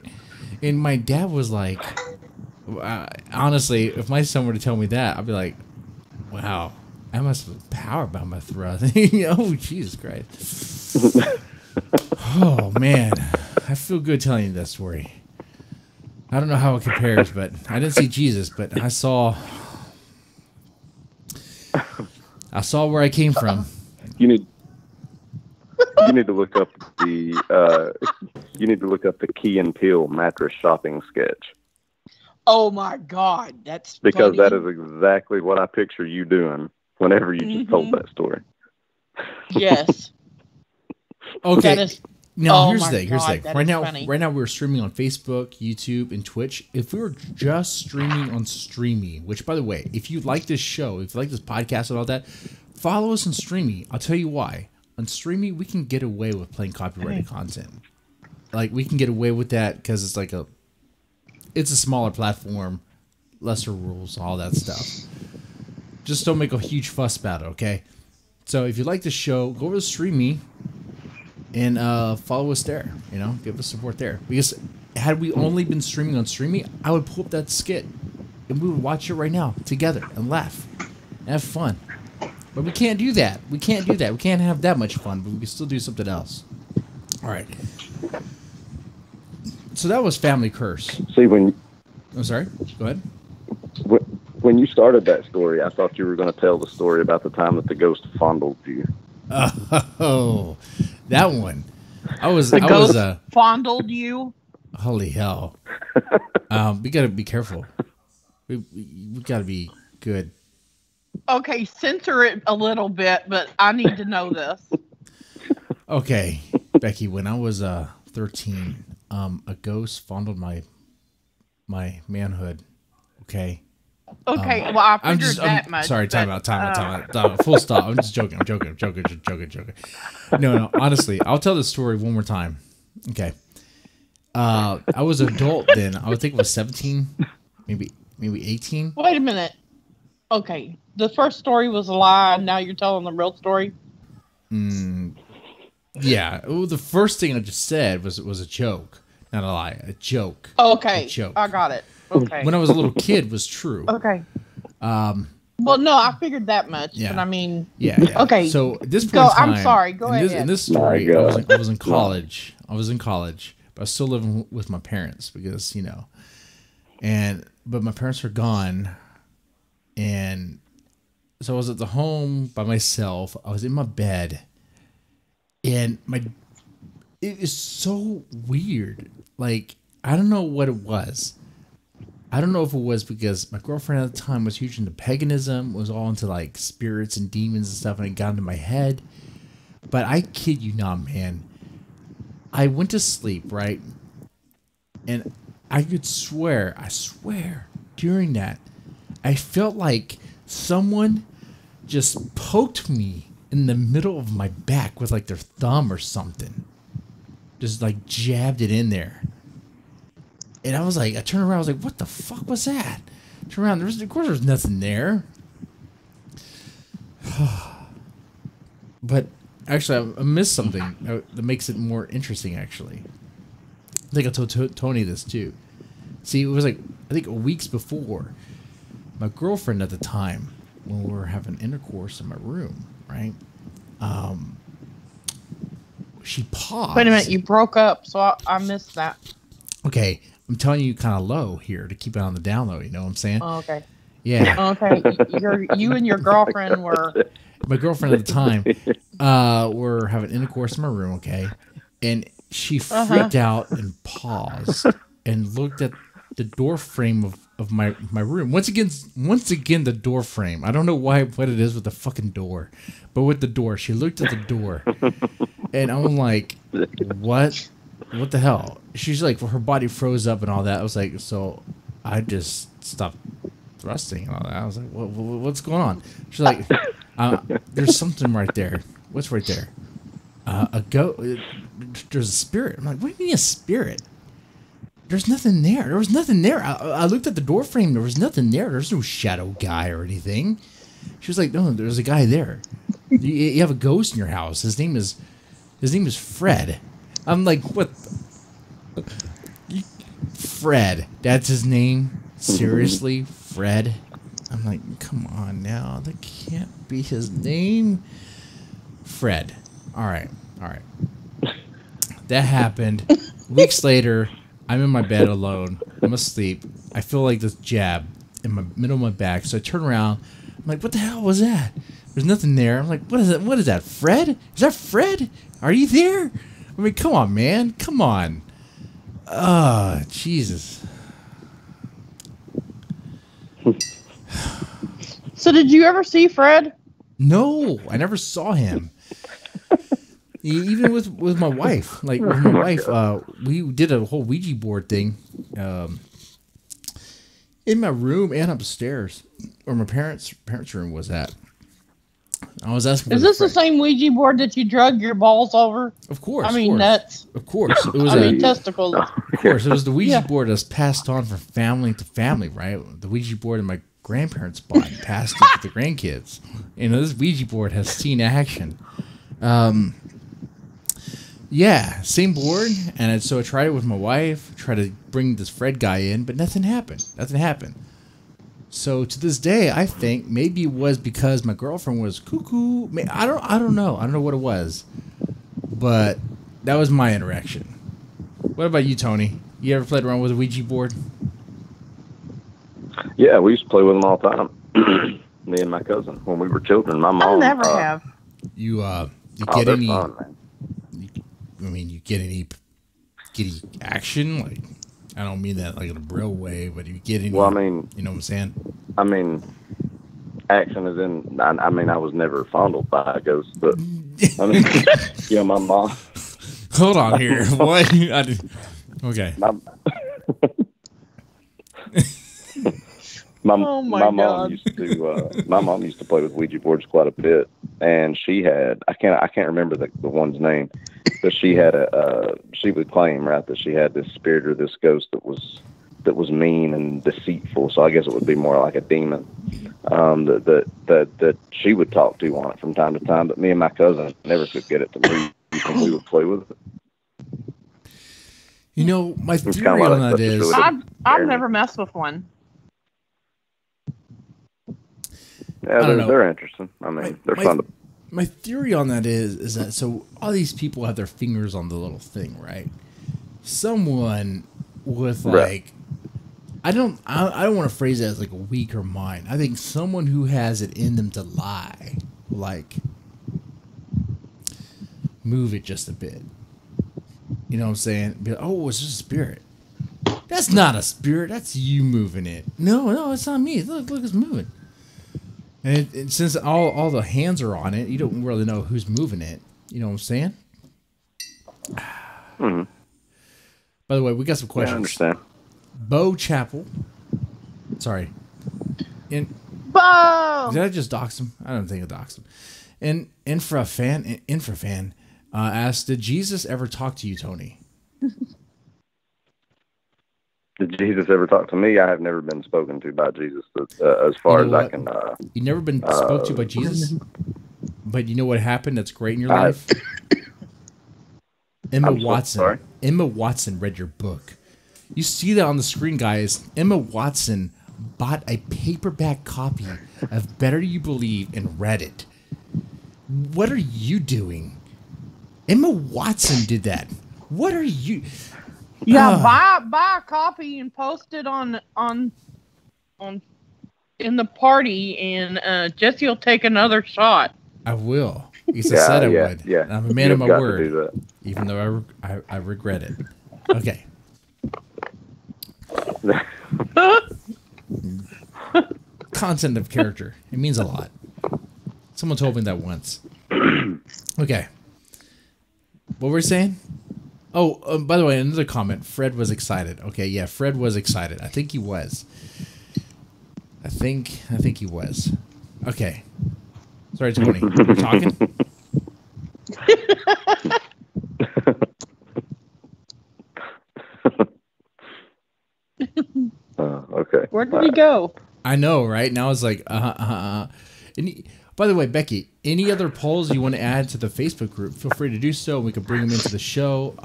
And my dad was like, honestly, if my son were to tell me that, I'd be like, wow, I must have power behind my throat. Oh, Jesus Christ. Oh, man. I feel good telling you that story. I don't know how it compares, but I didn't see Jesus, but I saw where I came from. You need to look up the Key and Peele mattress shopping sketch. Oh my God, that's because funny. That is exactly what I picture you doing whenever you just told that story. Yes. Okay. That is, Now, oh here's my the thing. Here's the God, thing. that Right is now, funny. we're streaming on Facebook, YouTube, and Twitch. If we were just streaming on Streamy, which, by the way, if you like this show, if you like this podcast and all that, follow us on Streamy. I'll tell you why. On Streamy, we can get away with playing copyrighted content. Like, we can get away with that because it's like it's a smaller platform, lesser rules, all that stuff. Just don't make a huge fuss about it, okay? So if you like the show, go over to Streamy and follow us there. You know, give us support there. Because had we only been streaming on Streamy, I would pull up that skit and we would watch it right now together and laugh and have fun. But we can't do that. We can't do that. We can't have that much fun, but we can still do something else. All right. So that was Family Curse. See, I'm sorry. Go ahead. When you started that story, I thought you were going to tell the story about the time that the ghost fondled you. Oh, that one. The ghost fondled you. Holy hell. We got to be careful. We got to be good. Okay, censor it a little bit, but I need to know this. Okay, Becky, when I was 13, a ghost fondled my manhood. Okay. Okay, well, I figured that much. Sorry, time out. Full stop. I'm just joking. I'm joking. No, honestly, I'll tell this story one more time. Okay. I was an adult then. I would think I was 17, maybe 18. Wait a minute. Okay, the first story was a lie, and now you're telling the real story? Yeah. Well, the first thing I just said was a joke. Not a lie. A joke. Okay. A joke. I got it. Okay. When I was a little kid was true. Okay. Well, no, I figured that much. Yeah. But I mean. Yeah. Okay. So at this point in time, I'm sorry. Go ahead. In this story, I was in college. I was in college, but I was still living with my parents because, you know, but my parents were gone. And so I was at the home by myself. I was in my bed. And it is so weird. Like, I don't know what it was. I don't know if it was because my girlfriend at the time was huge into paganism, was all into like spirits and demons and stuff, and it got into my head. But I kid you not, man. I went to sleep, right? And I swear, during that, I felt like someone just poked me in the middle of my back with like their thumb or something. Just like jabbed it in there. And I was like, I turned around, I was like, what the fuck was that? Turned around, of course there's nothing there. But actually, I missed something that makes it more interesting, actually. I think I told Tony this too. See, it was like, I think weeks before, my girlfriend at the time, when we were having intercourse in my room, right? She paused. Wait a minute, you broke up, so I missed that. Okay, I'm telling you kind of low here to keep it on the down low, you know what I'm saying? Oh, okay. Yeah. Okay, you and your girlfriend were... My girlfriend at the time were having intercourse in my room, okay? And she freaked out and paused and looked at the door frame of my room. Once again, the door frame. I don't know what it is with the fucking door, but with the door, she looked at the door, and I'm like, what the hell? She's like, well, her body froze up and all that. I was like, so I just stopped thrusting and all that. I was like, what's going on? She's like, there's something right there. What's right there? There's a spirit. I'm like, what do you mean a spirit? There's nothing there. There was nothing there. I looked at the door frame. There was nothing there. There's no shadow guy or anything. She was like, no, there's a guy there. You have a ghost in your house. His name is Fred. I'm like, what? Fred. That's his name? Seriously? Fred? I'm like, come on now. That can't be his name. Fred. All right. That happened. Weeks later, I'm in my bed alone. I'm asleep. I feel like this jab in my middle of my back. So I turn around. I'm like, what the hell was that? There's nothing there. I'm like, what is that? What is that? Fred? Is that Fred? Are you there? I mean, come on, man. Come on. Oh, Jesus. So did you ever see Fred? No, I never saw him. Even with my wife, like with my wife, we did a whole Ouija board thing in my room and upstairs, where my parents' room was at. I was asking. Is this the same Ouija board that you drug your balls over? Of course. I mean nuts. Of course, it was. Testicles. Of course, it was the Ouija board that's passed on from family to family, right? The Ouija board in my grandparents bought and passed it to the grandkids. You know, this Ouija board has seen action. Yeah, same board, and so I tried it with my wife, tried to bring this Fred guy in, but nothing happened. So to this day, I think maybe it was because my girlfriend was cuckoo. I don't know. I don't know what it was, but that was my interaction. What about you, Tony? You ever played around with a Ouija board? Yeah, we used to play with them all the time. Me and my cousin when we were children. My mom. I never have. You get any? Fun, man. You get any action? Like, I don't mean that like in a real way, but you get any? Well, I mean, you know what I'm saying? I mean, action is in. I mean, I was never fondled by a ghost, but I mean, my mom. Hold on here. What? Okay. My mom used to play with Ouija boards quite a bit, and she had I can't remember the one's name, but she had she would claim, right, that she had this spirit or this ghost that was mean and deceitful. So I guess it would be more like a demon that she would talk to on it from time to time. But me and my cousin never could get it to move, and we would play with it. You know, my theory on that is I've never messed with one. Yeah, they're interesting. I mean, they're fun to. My theory on that is that so all these people have their fingers on the little thing, right? Someone with like, I don't want to phrase it as like a weaker mind. I think someone who has it in them to lie, like, move it just a bit. You know what I'm saying? Be like, oh, it's just a spirit. That's not a spirit. That's you moving it. No, it's not me. Look, it's moving. And since all the hands are on it, you don't really know who's moving it. You know what I'm saying? Mm-hmm. By the way, we got some questions. Yeah, I understand. Bo Chapel. Sorry. Bo! Did I just dox him? I don't think I doxed him. And Infrafan asked, did Jesus ever talk to you, Tony? Did Jesus ever talk to me? I have never been spoken to by Jesus as far as I can. You've never been spoke to by Jesus? But you know what happened that's great in your life? Emma Watson read your book. You see that on the screen, guys. Emma Watson bought a paperback copy of Better You Believe and read it. What are you doing? Emma Watson did that. What are you... Yeah, buy a copy and post it on in the party, and Jesse will take another shot. I will. Because I said I would. Yeah. I'm a man of my word, even though I regret it. Okay. Content of character. It means a lot. Someone told me that once. Okay. What were we saying? Oh, by the way, another comment. Fred was excited. Okay, yeah, Fred was excited. I think he was. I think he was. Okay. Sorry, Tony. You're talking? Okay. Where did he go? I know, right? Now it's like, by the way, Becky, any other polls you want to add to the Facebook group, feel free to do so. We can bring them into the show.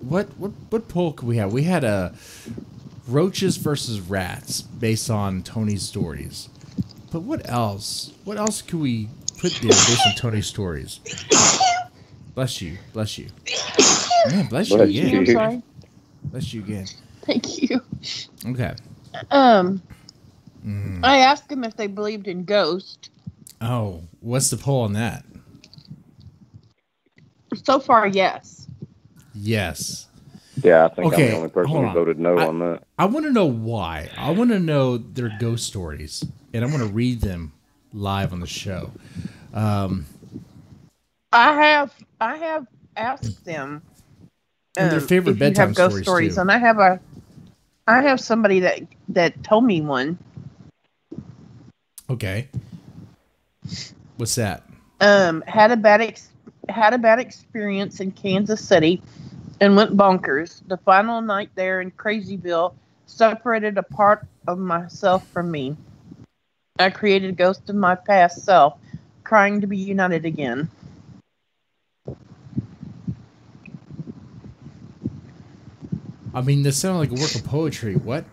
What poll could we have? We had roaches versus rats based on Tony's stories. But what else? What else could we put there based on Tony's stories? Bless you. Man, bless you again. I'm sorry. Bless you again. Thank you. Okay. I asked them if they believed in ghosts. Oh, what's the poll on that? So far, yes. Yes. Yeah, I think I'm the only person who voted no on that. I want to know why. I want to know their ghost stories, and I want to read them live on the show. I have asked them. And their favorite if you bedtime have ghost stories, too. And I have somebody that told me one. Okay. What's that? Had a bad experience in Kansas City and went bonkers. The final night there in Crazyville separated a part of myself from me. I created a ghost of my past self, crying to be united again. I mean, this sounded like a work of poetry. What?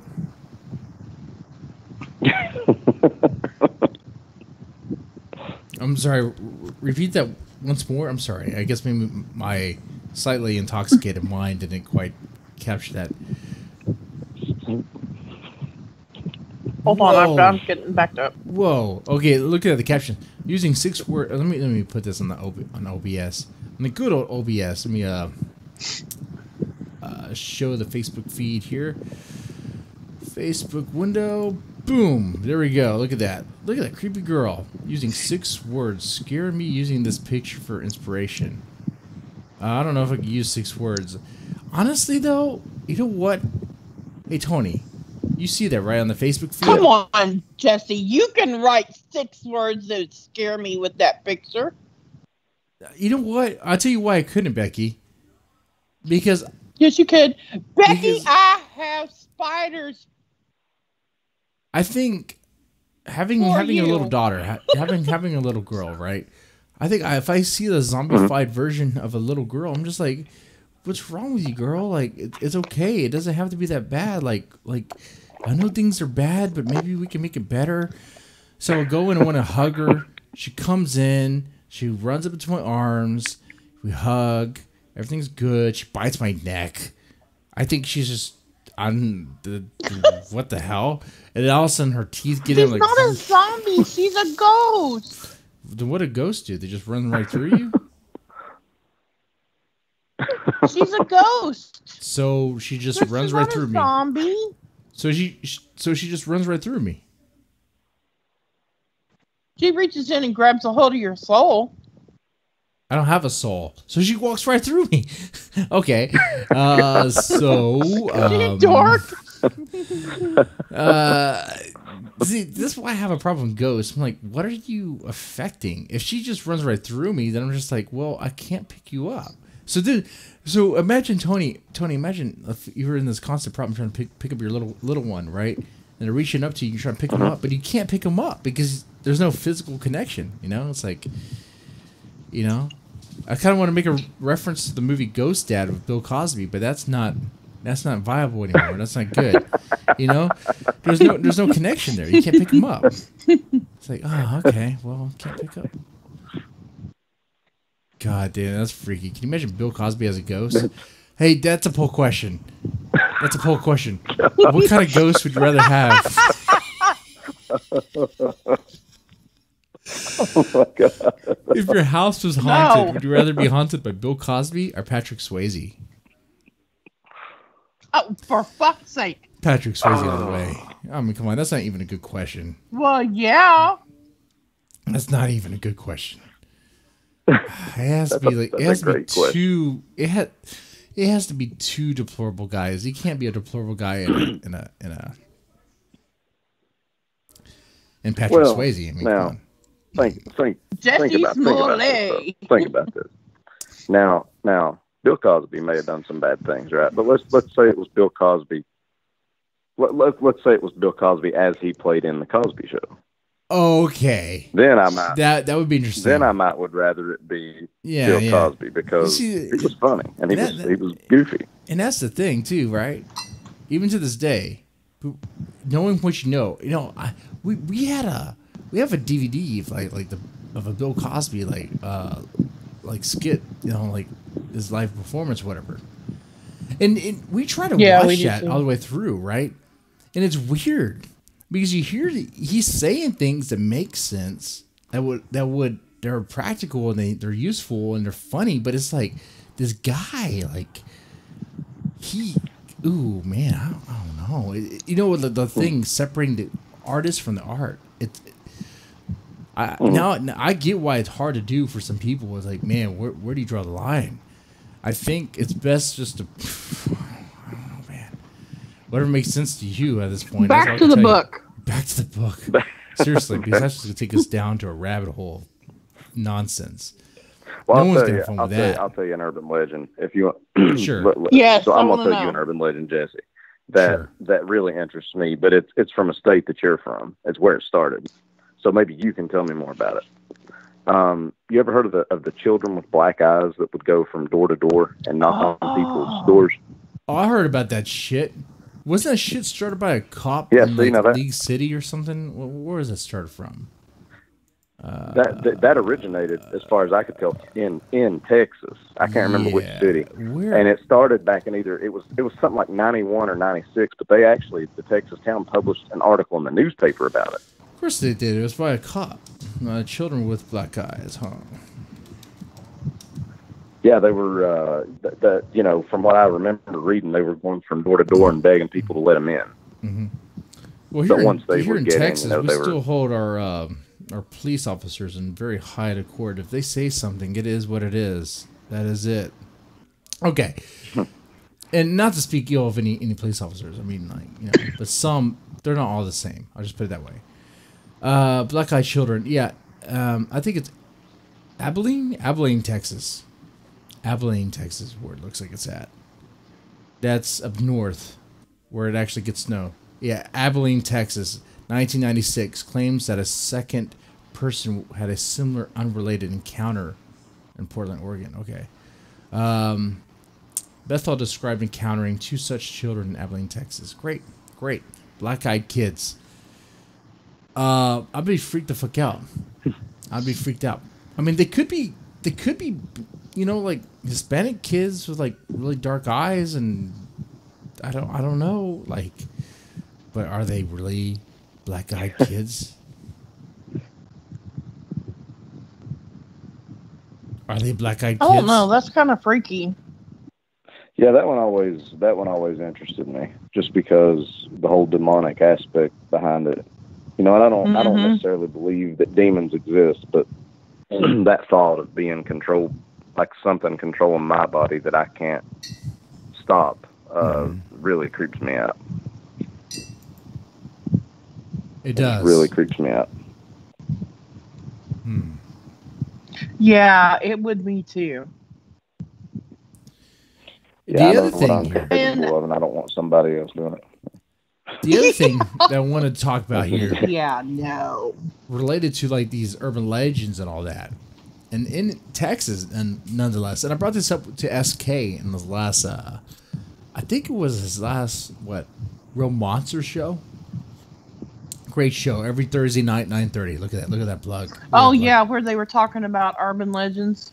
I'm sorry. Repeat that once more. I'm sorry. I guess maybe my slightly intoxicated mind didn't quite capture that. Hold on, I'm getting backed up. Whoa. Okay, look at the caption. Using 6 words. Let me put this on the on OBS. On the good old OBS. Let me show the Facebook feed here. Facebook window. Boom. There we go. Look at that. Look at that creepy girl using 6 words. Scared me using this picture for inspiration. I don't know if I could use 6 words. Honestly, though, you know what? Hey, Tony, you see that right on the Facebook feed? Come on, Jesse. You can write 6 words that scare me with that picture. You know what? I'll tell you why I couldn't, Becky. Because... Yes, you could. Becky, I have spiders. I think having a little daughter, having a little girl, right? I think if I see the zombified version of a little girl, I'm just like, what's wrong with you, girl? Like, it's okay. It doesn't have to be that bad. Like I know things are bad, but maybe we can make it better. So I go in and want to hug her. She comes in. She runs up into my arms. We hug. Everything's good. She bites my neck. I think she's just on the what the hell? And then all of a sudden her teeth get in like... She's not a zombie. She's a ghost. Then what do ghosts do? They just run right through you? She's a ghost. So she just runs right through me. Zombie. So she just runs right through me. She reaches in and grabs a hold of your soul. I don't have a soul, so she walks right through me. Okay, Dork. See, this is why I have a problem with ghosts. I'm like, what are you affecting? If she just runs right through me, then I'm just like, well, I can't pick you up. So imagine Tony. Imagine if you were in this constant problem trying to pick up your little one, right? And they're reaching up to you, you're trying to pick them up, but you can't pick them up because there's no physical connection. You know, it's like, you know. I kind of want to make a reference to the movie Ghost Dad with Bill Cosby, but that's not viable anymore. That's not good. You know, there's no connection there. You can't pick them up. It's like, oh, okay, well, can't pick up. God damn, that's freaky. Can you imagine Bill Cosby as a ghost? Hey, that's a poll question. That's a poll question. What kind of ghost would you rather have? Oh my God. If your house was haunted, would you rather be haunted by Bill Cosby or Patrick Swayze? Oh, for fuck's sake. Patrick Swayze all the way. I mean, come on, that's not even a good question. Well, yeah. That's not even a good question. It has to be like it has to be two. It has to be two deplorable guys. You can't be a deplorable guy in Patrick Swayze. I mean, now, think about this. Now, Bill Cosby may have done some bad things, right? But let's say it was Bill Cosby. Let's say it was Bill Cosby as he played in the Cosby Show. Okay. Then I might that would be interesting. Then I might would rather it be Bill Cosby because he was funny and he was goofy. And that's the thing too, right? Even to this day, knowing what you know, we have a DVD of a Bill Cosby like skit, like his live performance, whatever. And we try to watch that all the way through, right? And it's weird because you hear he's saying things that make sense, they're practical and they're useful and they're funny, but it's like this guy, like ooh man, I don't know. The thing separating the artist from the art. Now I get why it's hard to do for some people. It's like, man, where do you draw the line? I think it's best just to, I don't know, man. Whatever makes sense to you at this point. Back to the book. Back to the book. Seriously, because that's just going to take us down to a rabbit hole of nonsense. Well, no one's going to fun with that. I'll tell you an urban legend if you want. Sure. Yes. So I'm going to tell you an urban legend, Jesse, that really interests me, but it's from a state that you're from. It's where it started. So maybe you can tell me more about it. You ever heard of the children with black eyes that would go from door to door and knock on people's doors? Oh, I heard about that shit. Wasn't that shit started by a cop in League City or something? Where was it started from? That originated, as far as I could tell, in Texas. I can't remember which city. And it started back in it was something like 91 or 96, but the Texas town published an article in the newspaper about it. Of course they did. It was by a cop. Children with black eyes, huh? Yeah, they were, from what I remember reading, they were going from door to door and begging people to let them in. Mm-hmm. Well, here in Texas, we still hold our police officers in very high accord. If they say something, it is what it is. That is it. Okay. And not to speak ill of any police officers. I mean, but some, they're not all the same. I'll just put it that way. Black-eyed children. Yeah. I think it's Abilene, Texas. Abilene, Texas, where it looks like it's at. That's up north, where it actually gets snow. Yeah, Abilene, Texas, 1996, claims that a second person had a similar unrelated encounter in Portland, Oregon. Okay. Bethel described encountering two such children in Abilene, Texas. Great. Black-eyed kids. I'd be freaked the fuck out. I'd be freaked out. I mean, they could be, like Hispanic kids with like really dark eyes, and I don't know, like, but are they really black-eyed kids? Are they black-eyed kids? I don't know. That's kind of freaky. Yeah, that one always interested me, just because the whole demonic aspect behind it. And I don't necessarily believe that demons exist, but that thought of being controlled, like something controlling my body that I can't stop, really creeps me out. It does. It really creeps me out. Yeah, it would me too. Yeah, I know what I'm capable of, and I don't want somebody else doing it. The other thing that I want to talk about here, related to like these urban legends and all that, and in Texas, and nonetheless, and I brought this up to SK in the last, I think it was his last Real Monster show. Great show every Thursday night, 9:30. Look at that plug. Where they were talking about urban legends.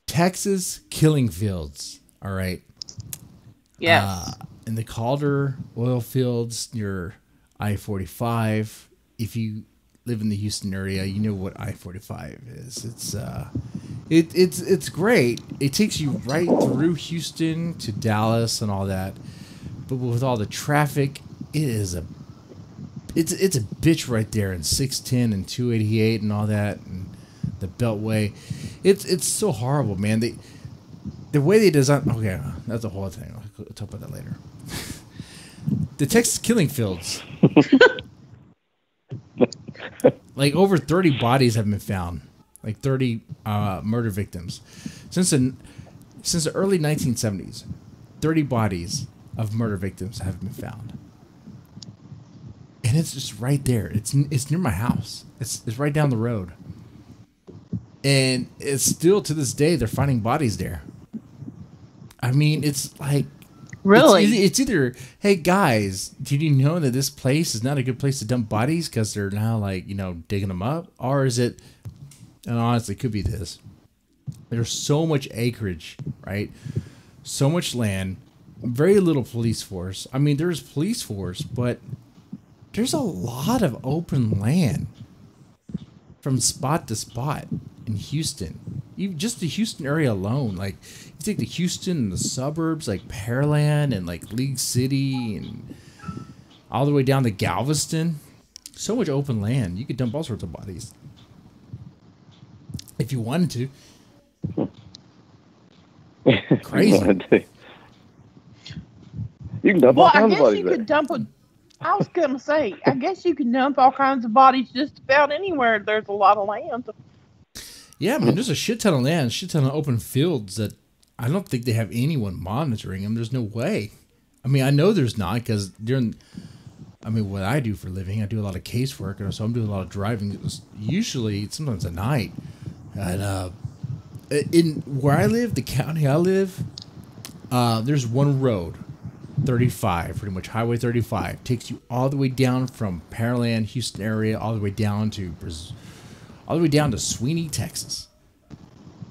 Texas killing fields. All right. Yes. In the Calder oil fields near I-45. If you live in the Houston area, you know what I-45 is. It's great. It takes you right through Houston to Dallas and all that. But with all the traffic, it's a bitch right there in 610 and 288 and all that, and the Beltway. It's so horrible, man. The way they design. Okay, that's a whole thing. I'll talk about that later. The Texas killing fields. Like over 30 bodies have been found. Like 30 murder victims since the early 1970s. 30 bodies of murder victims have been found. And it's just right there. It's near my house. It's right down the road. And it's still to this day they're finding bodies there. I mean, it's like really. It's either, hey guys, did you know that this place is not a good place to dump bodies because they're now digging them up, or is it? And honestly, it could be this. There's so much acreage, right? So much land, very little police force. I mean, there's police force, but there's a lot of open land from spot to spot in Houston. Even just the Houston area alone, like you take the Houston and the suburbs, like Pearland and like League City and all the way down to Galveston. So much open land. You could dump all sorts of bodies. if you wanted to. Crazy. You can dump all kinds of bodies there. I was gonna say, I guess you can dump all kinds of bodies just about anywhere. There's a lot of land. Yeah, man, there's a shit ton of land, a shit ton of open fields that I don't think they have anyone monitoring them. There's no way. I mean, I know there's not, because what I do for a living, I do a lot of casework, so I'm doing a lot of driving. Usually, sometimes at night. And in where I live, the county I live, there's one road. 35, pretty much Highway 35 takes you all the way down from Pearland, Houston area, all the way down to Sweeney, Texas.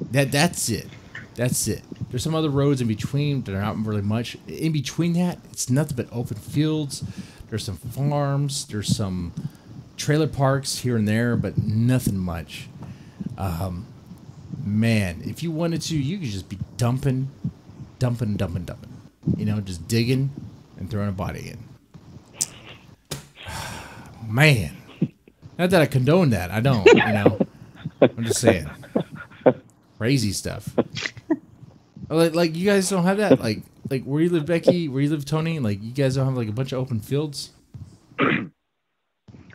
That's it. There's some other roads in between that are not really much. In between that, it's nothing but open fields. There's some farms. There's some trailer parks here and there, but nothing much. Man, if you wanted to, you could just be dumping. Just digging and throwing a body in. Man. Not that I condone that. I don't, I'm just saying. Crazy stuff. Like you guys don't have that? Like where you live, Becky, where you live, Tony? Like, you guys don't have, like, a bunch of open fields?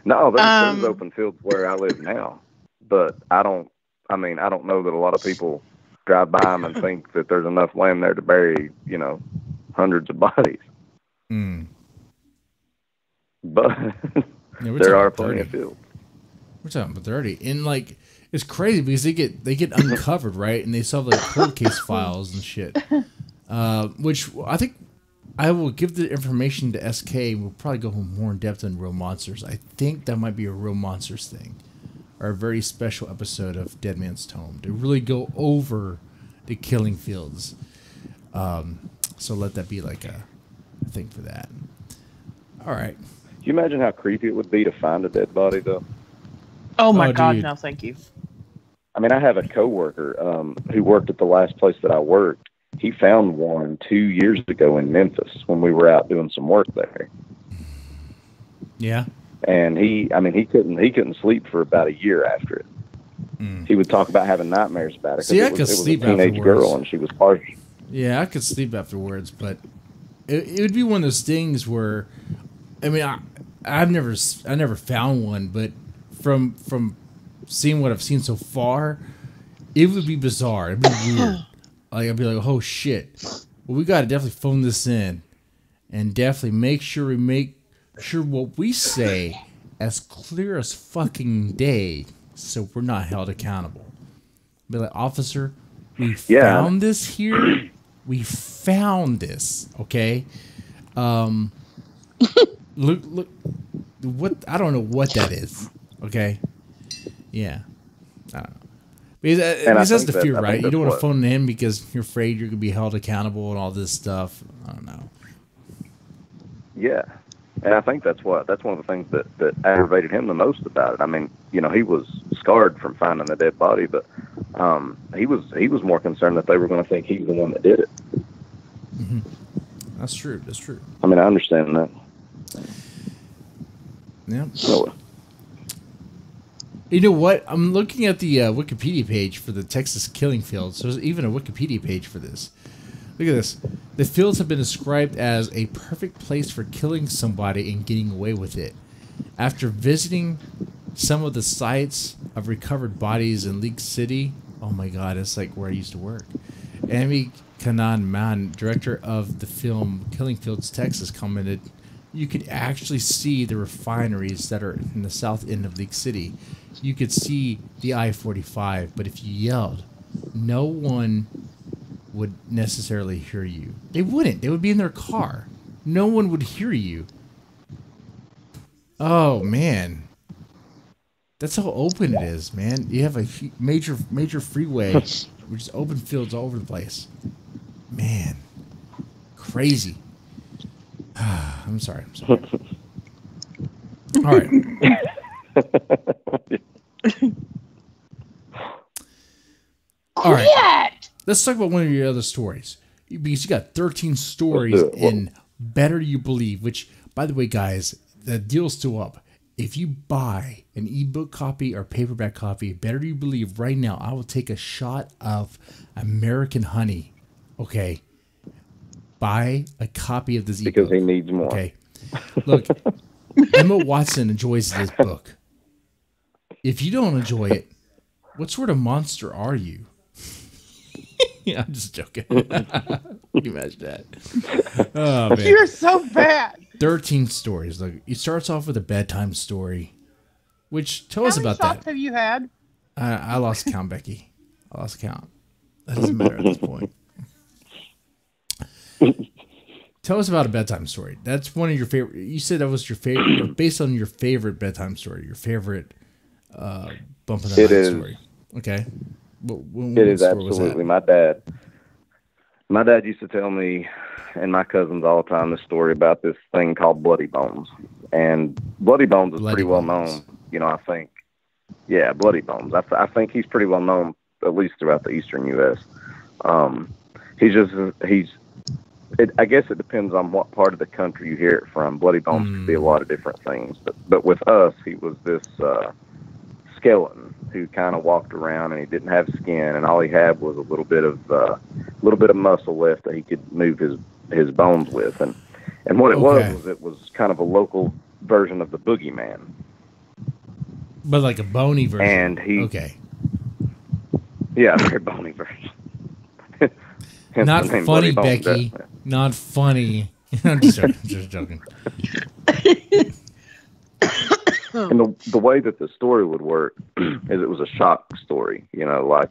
No, there's open fields where I live now. But I don't know that a lot of people drive by them and think that there's enough land there to bury, hundreds of bodies. But there are plenty of fields. We're talking about 30. And, like, it's crazy because they get uncovered, right? And they solve, like, cold case files and shit. Which I think I will give the information to SK. We'll probably go more in depth on real monsters. I think that might be a real monsters thing. Or a very special episode of Deadman's Tome to really go over the killing fields. So let that be like a thing for that. All right. Can you imagine how creepy it would be to find a dead body, though? Oh my God, no, thank you. I mean, I have a coworker who worked at the last place that I worked. He found one 2 years ago in Memphis when we were out doing some work there. Yeah. And he couldn't sleep for about a year after it. He would talk about having nightmares about it. See, I could sleep afterwards. It was a teenage girl, and she was partial. Yeah, I could sleep afterwards, but it would be one of those things where, I mean, I never found one, but from seeing what I've seen so far, it would be bizarre. It'd be weird. Like, I'd be like, oh shit. Well, we gotta definitely phone this in, and definitely make sure what we say as clear as fucking day, so we're not held accountable. Be like, officer, we found this here. We found this, okay? Look, what? I don't know what that is, okay? Yeah, I don't know. Because that's the fear, right? You don't want to phone in because you're afraid you're gonna be held accountable and all this stuff. I don't know. Yeah. And I think that's one of the things that aggravated him the most about it. I mean, he was scarred from finding the dead body, but he was more concerned that they were going to think he was the one that did it. Mm-hmm. That's true. I mean, I understand that. Yeah. So, you know what? I'm looking at the Wikipedia page for the Texas killing fields. There's even a Wikipedia page for this. Look at this. The fields have been described as a perfect place for killing somebody and getting away with it. After visiting some of the sites of recovered bodies in League City, oh my God, it's like where I used to work. Amy Kanan Mann, director of the film Killing Fields, Texas, commented, "You could actually see the refineries that are in the south end of League City. You could see the I-45, but if you yelled, no one would necessarily hear you. They wouldn't. They would be in their car. No one would hear you." Oh, man. That's how open it is, man. You have a major freeway, which is open fields all over the place. Man. Crazy. I'm sorry. All right. All right. Let's talk about one of your other stories. Because you got 13 stories in Better You Believe, which, by the way, guys, the deal's still up. if you buy an ebook copy or paperback copy, better you believe right now, I will take a shot of American Honey. Okay. Buy a copy of this ebook. Because he needs more. Okay. Look, Emma Watson enjoys this book. If you don't enjoy it, what sort of monster are you? Yeah, I'm just joking. Can you imagine that? Oh, man. You're so bad. 13 stories. Look, it starts off with a bedtime story. Which, tell us about How many shots that. have you had? I lost count, Becky. I lost count. That doesn't matter at this point. Tell us about a bedtime story. That's one of your favorite. You said that was your favorite, based on your favorite bedtime story, your favorite bump in the night story. Okay. It is absolutely. My dad used to tell me and my cousins all the time this story about this thing called Bloody Bones. And Bloody Bones is pretty well known, you know, I think. Yeah, Bloody Bones. I think he's pretty well known, at least throughout the eastern U.S. I guess it depends on what part of the country you hear it from. Bloody Bones could be a lot of different things. But with us, he was this skeleton who kind of walked around, and he didn't have skin, and all he had was a little bit of muscle left that he could move his bones with. And what it was kind of a local version of the boogeyman. But like a bony version. And yeah, a very bony version. Not funny, Becky. Not funny. I'm just joking. And the way that the story would work is it was a shock story. You know, like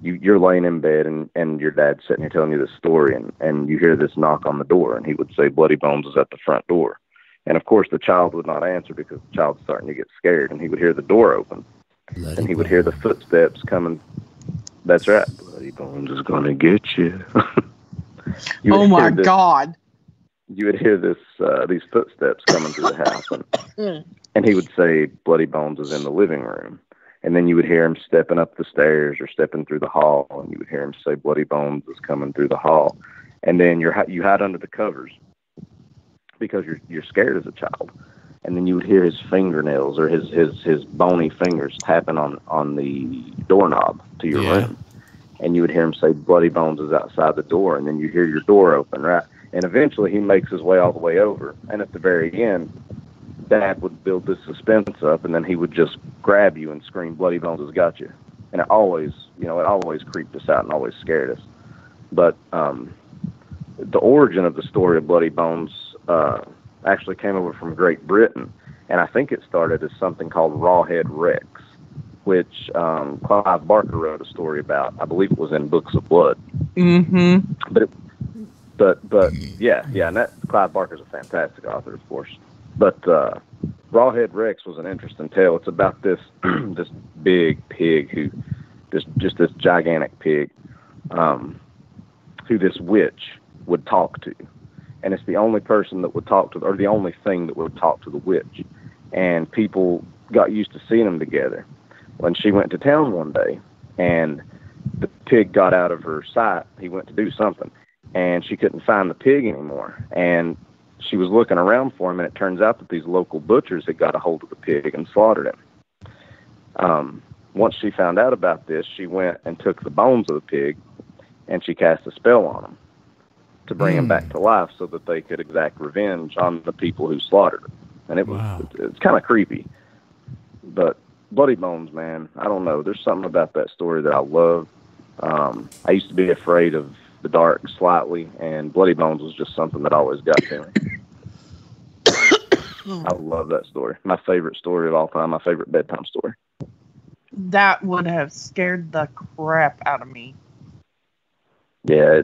you're laying in bed and your dad's sitting here telling you this story, and you hear this knock on the door, and he would say, Bloody Bones is at the front door. And of course the child would not answer because the child's starting to get scared, and he would hear the door open. And he would hear the footsteps coming. That's right. Bloody Bones is going to get you. Oh my God. You would hear these footsteps coming through the house, and he would say, Bloody Bones is in the living room. And then you would hear him stepping up the stairs or stepping through the hall, and you would hear him say, Bloody Bones is coming through the hall. And then you hide under the covers because you're scared as a child. And then you would hear his fingernails or his bony fingers tapping on the doorknob to your room. And you would hear him say, Bloody Bones is outside the door. And then you hear your door open, right? And eventually he makes his way all the way over. And at the very end, Dad would build this suspense up, and then he would just grab you and scream, Bloody Bones has got you. And it always creeped us out and always scared us. But the origin of the story of Bloody Bones actually came over from Great Britain. And I think it started as something called Rawhead Rex, which Clive Barker wrote a story about. I believe it was in Books of Blood. Mm-hmm. But yeah, and that Clive Barker's a fantastic author, of course. But Rawhead Rex was an interesting tale. It's about this this big pig who just this gigantic pig who this witch would talk to, and it's the only person that would talk to, or the only thing that would talk to the witch. And people got used to seeing them together. When she went to town one day, and the pig got out of her sight, he went to do something, and she couldn't find the pig anymore. And she was looking around for him, and it turns out that these local butchers had got a hold of the pig and slaughtered him. Once she found out about this, she went and took the bones of the pig, and she cast a spell on him to bring him back to life so that they could exact revenge on the people who slaughtered him. And it's kind of creepy. But Bloody Bones, man, I don't know. There's something about that story that I love. I used to be afraid of the dark slightly, and Bloody Bones was just something that always got to me. I love that story. My favorite story of all time, my favorite bedtime story. That would have scared the crap out of me. Yeah,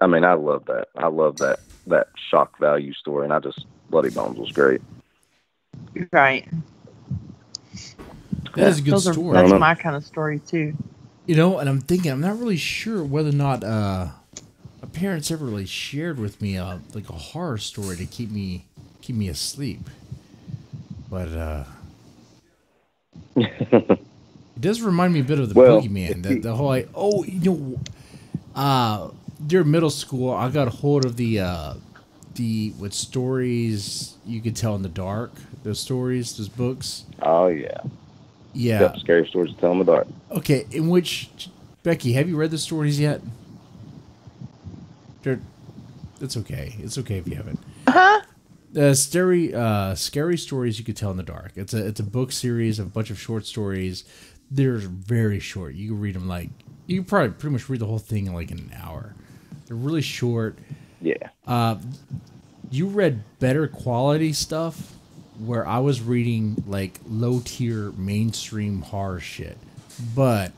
I mean, I love that. I love that shock value story, and Bloody Bones was great. Right. That is a good story. That's my kind of story, too. You know, and I'm thinking, I'm not really sure whether or not my parents ever really shared with me like a horror story to keep me asleep. But it does remind me a bit of the Boogeyman. The whole during middle school, I got a hold of the what stories you could tell in the dark. Those stories, those books. Oh yeah. Yeah. Yep, scary stories to tell in the dark. Okay, in which, Becky, have you read the stories yet? It's okay. It's okay if you haven't. Scary stories you could tell in the dark. It's a book series of a bunch of short stories. They're very short. You can read them you can probably pretty much read the whole thing in like an hour. They're really short. Yeah. You read better quality stuff where I was reading like low tier mainstream horror shit. But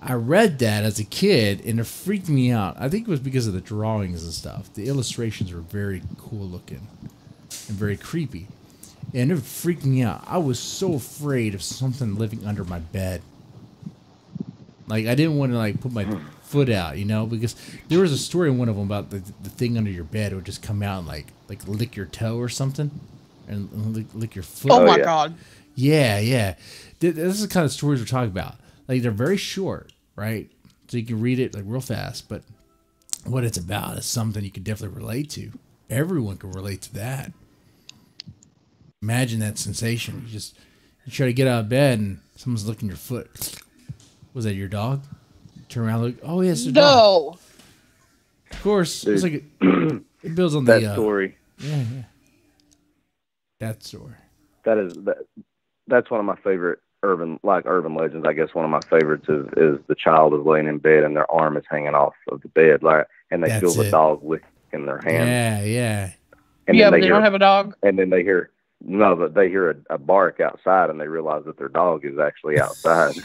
I read that as a kid and it freaked me out. I think it was because of the drawings and stuff. The illustrations were very cool looking and very creepy. And it freaked me out. I was so afraid of something living under my bed. Like, I didn't want to, like, put my foot out, you know? Because there was a story in one of them about the thing under your bed. It would just come out and, like lick your toe or something. And lick your foot. Oh, my God. Yeah, yeah. This is the kind of stories we're talking about. Like, they're very short, right? So you can read it, like, real fast. But what it's about is something you can definitely relate to. Everyone can relate to that. Imagine that sensation. You try to get out of bed and someone's licking your foot. Was that your dog? Turn around, look. Oh yes, it's dog. Of course, dude, it's like it builds on that the story. Yeah. That story. That's one of my favorite urban legends. I guess one of my favorites is the child is laying in bed and their arm is hanging off of the bed, and they feel the dog licking their hand. Yeah, yeah. And yeah, but they don't have a dog. And then they hear a bark outside, and they realize that their dog is actually outside.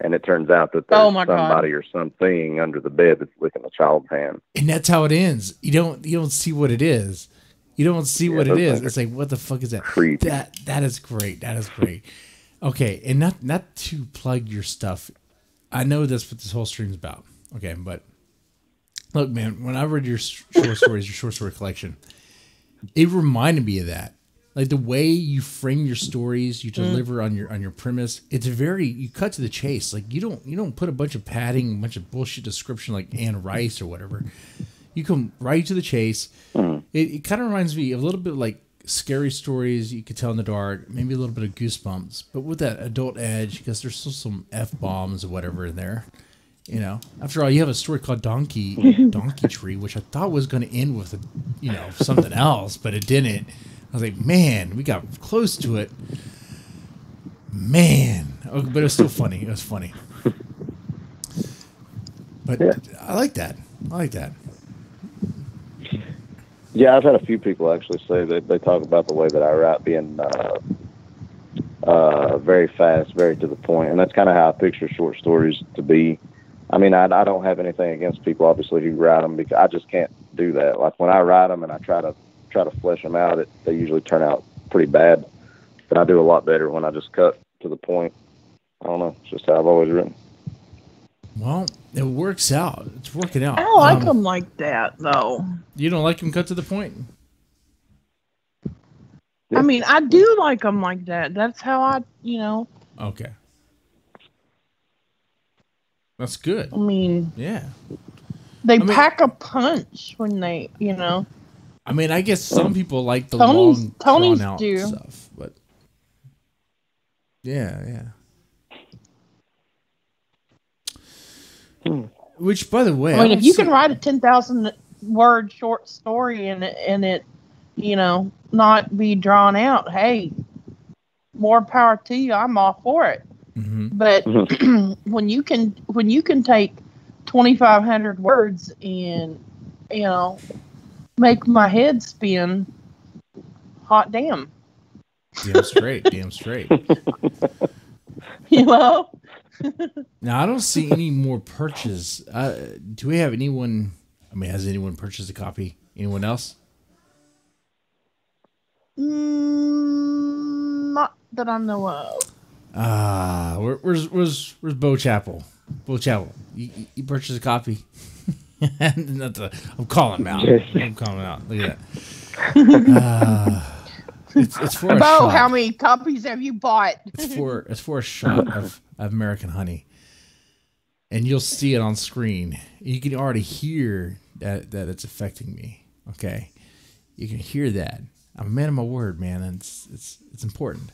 And it turns out that there's somebody or something under the bed that's licking the child's hand. And that's how it ends. You don't see what it is. You don't see what it is. It's like, what the fuck is that? Creepy. That is great. That is great. Okay, and not to plug your stuff. I know that's what this whole stream's about. Okay, but look, man, when I read your short stories, your short story collection, it reminded me of that. Like the way you frame your stories, you deliver on your premise. It's you cut to the chase. Like you don't put a bunch of padding, a bunch of bullshit description like Anne Rice or whatever. You come right to the chase. It kind of reminds me of a little bit like scary stories you could tell in the dark, maybe a little bit of Goosebumps, but with that adult edge because there's still some F-bombs or whatever in there. You know, after all, you have a story called Donkey Tree, which I thought was going to end with something else, but it didn't. I was like, man, we got close to it. Man. Oh, but it was still funny. It was funny. But yeah. I like that. Yeah, I've had a few people actually say that they talk about the way that I write being very fast, very to the point. And that's kind of how I picture short stories to be. I mean, I don't have anything against people, obviously, who write them, because I just can't do that. Like when I write them and I try to flesh them out, they usually turn out pretty bad. But I do a lot better when I just cut to the point. I don't know. It's just how I've always written. Well, it works out. It's working out. I don't like them like that, though. You don't like them cut to the point? I mean, I do like them like that. That's how I. Okay. That's good. I mean, yeah. They pack a punch when they, I mean, I guess some people like the long, drawn out stuff, but yeah. Which, by the way, I mean, if you can write a 10,000 word short story and it, not be drawn out, hey, more power to you. I'm all for it. Mm-hmm. But when you can take 2,500 words and make my head spin, hot damn. Damn straight. Now I don't see any more purchase. Do we have anyone? I mean, has anyone purchased a copy? Anyone else? Not that I know of. Where's Bo Chapel? Bo Chapel, you purchased a copy? I'm calling him out. Look at that. It's for a shot. How many copies have you bought? It's for a shot of American Honey, and you'll see it on screen. You can already hear that it's affecting me Okay, you can hear that. I'm a man of my word, man, and it's important.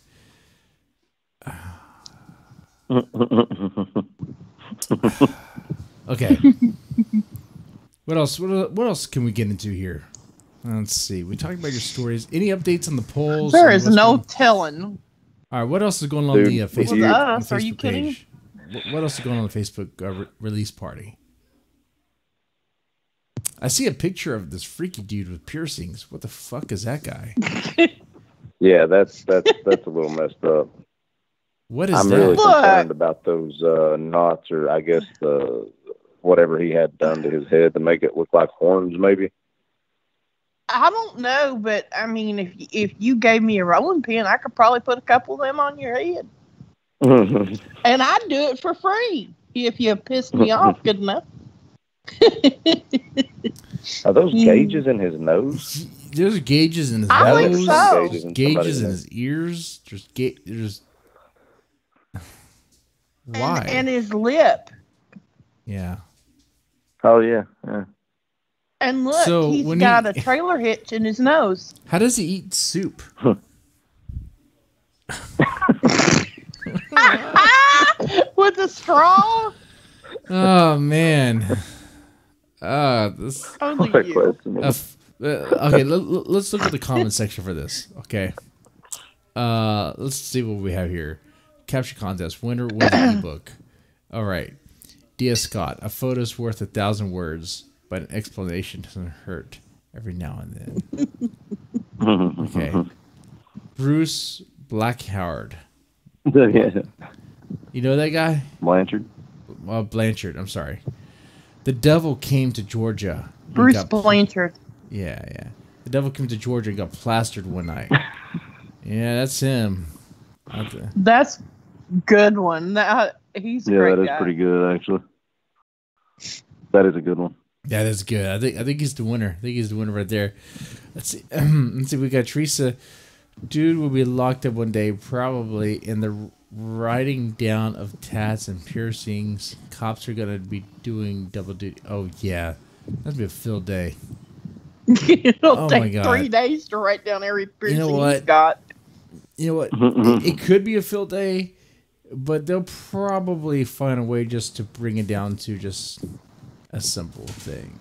Okay. What else? What else can we get into here? Let's see. We talked about your stories. Any updates on the polls? There is no telling. All right. What else is going on the Facebook? With us, the Facebook are you kidding? page? What else is going on the Facebook release party? I see a picture of this freaky dude with piercings. What the fuck is that guy? Yeah, that's a little messed up. What is I'm that? really concerned about those knots, or I guess whatever he had done to his head to make it look like horns, maybe. I don't know, but I mean, if you gave me a rolling pin, I could probably put a couple of them on your head, and I'd do it for free if you pissed me off good enough. Are those gauges in his nose? There's gauges in his I nose. think so. Gauges in his ears. There's why? And his lip. Yeah. Oh yeah. And look, he's got a trailer hitch in his nose. How does he eat soup? With a straw? Oh man. This. Only you. Okay, let's look at the comment section for this. Okay. Let's see what we have here. Capture contest. Winner wins an ebook. All right. D.S. Scott. A photo's worth 1,000 words, but an explanation doesn't hurt every now and then. Okay. Bruce Blackhard. Yeah. You know that guy? Blanchard. Blanchard. I'm sorry. The devil came to Georgia. Bruce Blanchard. Yeah. The devil came to Georgia and got plastered one night. Yeah, that's him. That's good one. He's a great guy. That is pretty good, actually. That is a good one. Yeah, that's good. I think he's the winner. I think he's the winner right there. Let's see. Let's see. We got Teresa. Dude will be locked up one day, probably in the writing down of tats and piercings. Cops are gonna be doing double duty. Oh yeah, that'd be a filled day. It'll take 3 days to write down every piercing he's got. You know what? It could be a filled day, but they'll probably find a way just to bring it down to just a simple thing.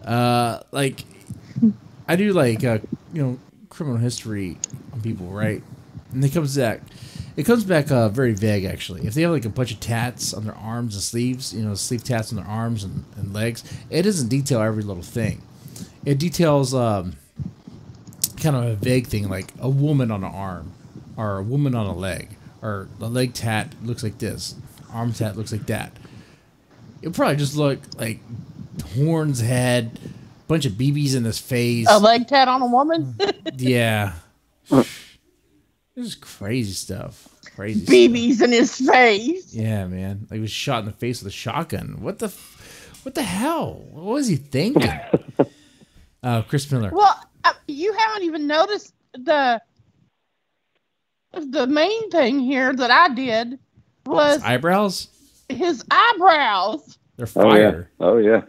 Like I do, like criminal history on people, right? And it comes back very vague, actually. If they have like a bunch of tats on their arms and sleeves, sleeve tats on their arms and legs, it doesn't detail every little thing. It details kind of a vague thing, like a woman on an arm, or a woman on a leg, or the leg tat looks like this, arm tat looks like that. It'll probably just look like horns, head, bunch of BBs in his face. A leg tat on a woman? Yeah. This is crazy stuff. Crazy BBs stuff. in his face. Yeah, man. Like, he was shot in the face with a shotgun. What the hell? What was he thinking? Chris Miller. Well, you haven't even noticed the main thing here that I did was his eyebrows. His eyebrows. They're fire. Oh yeah.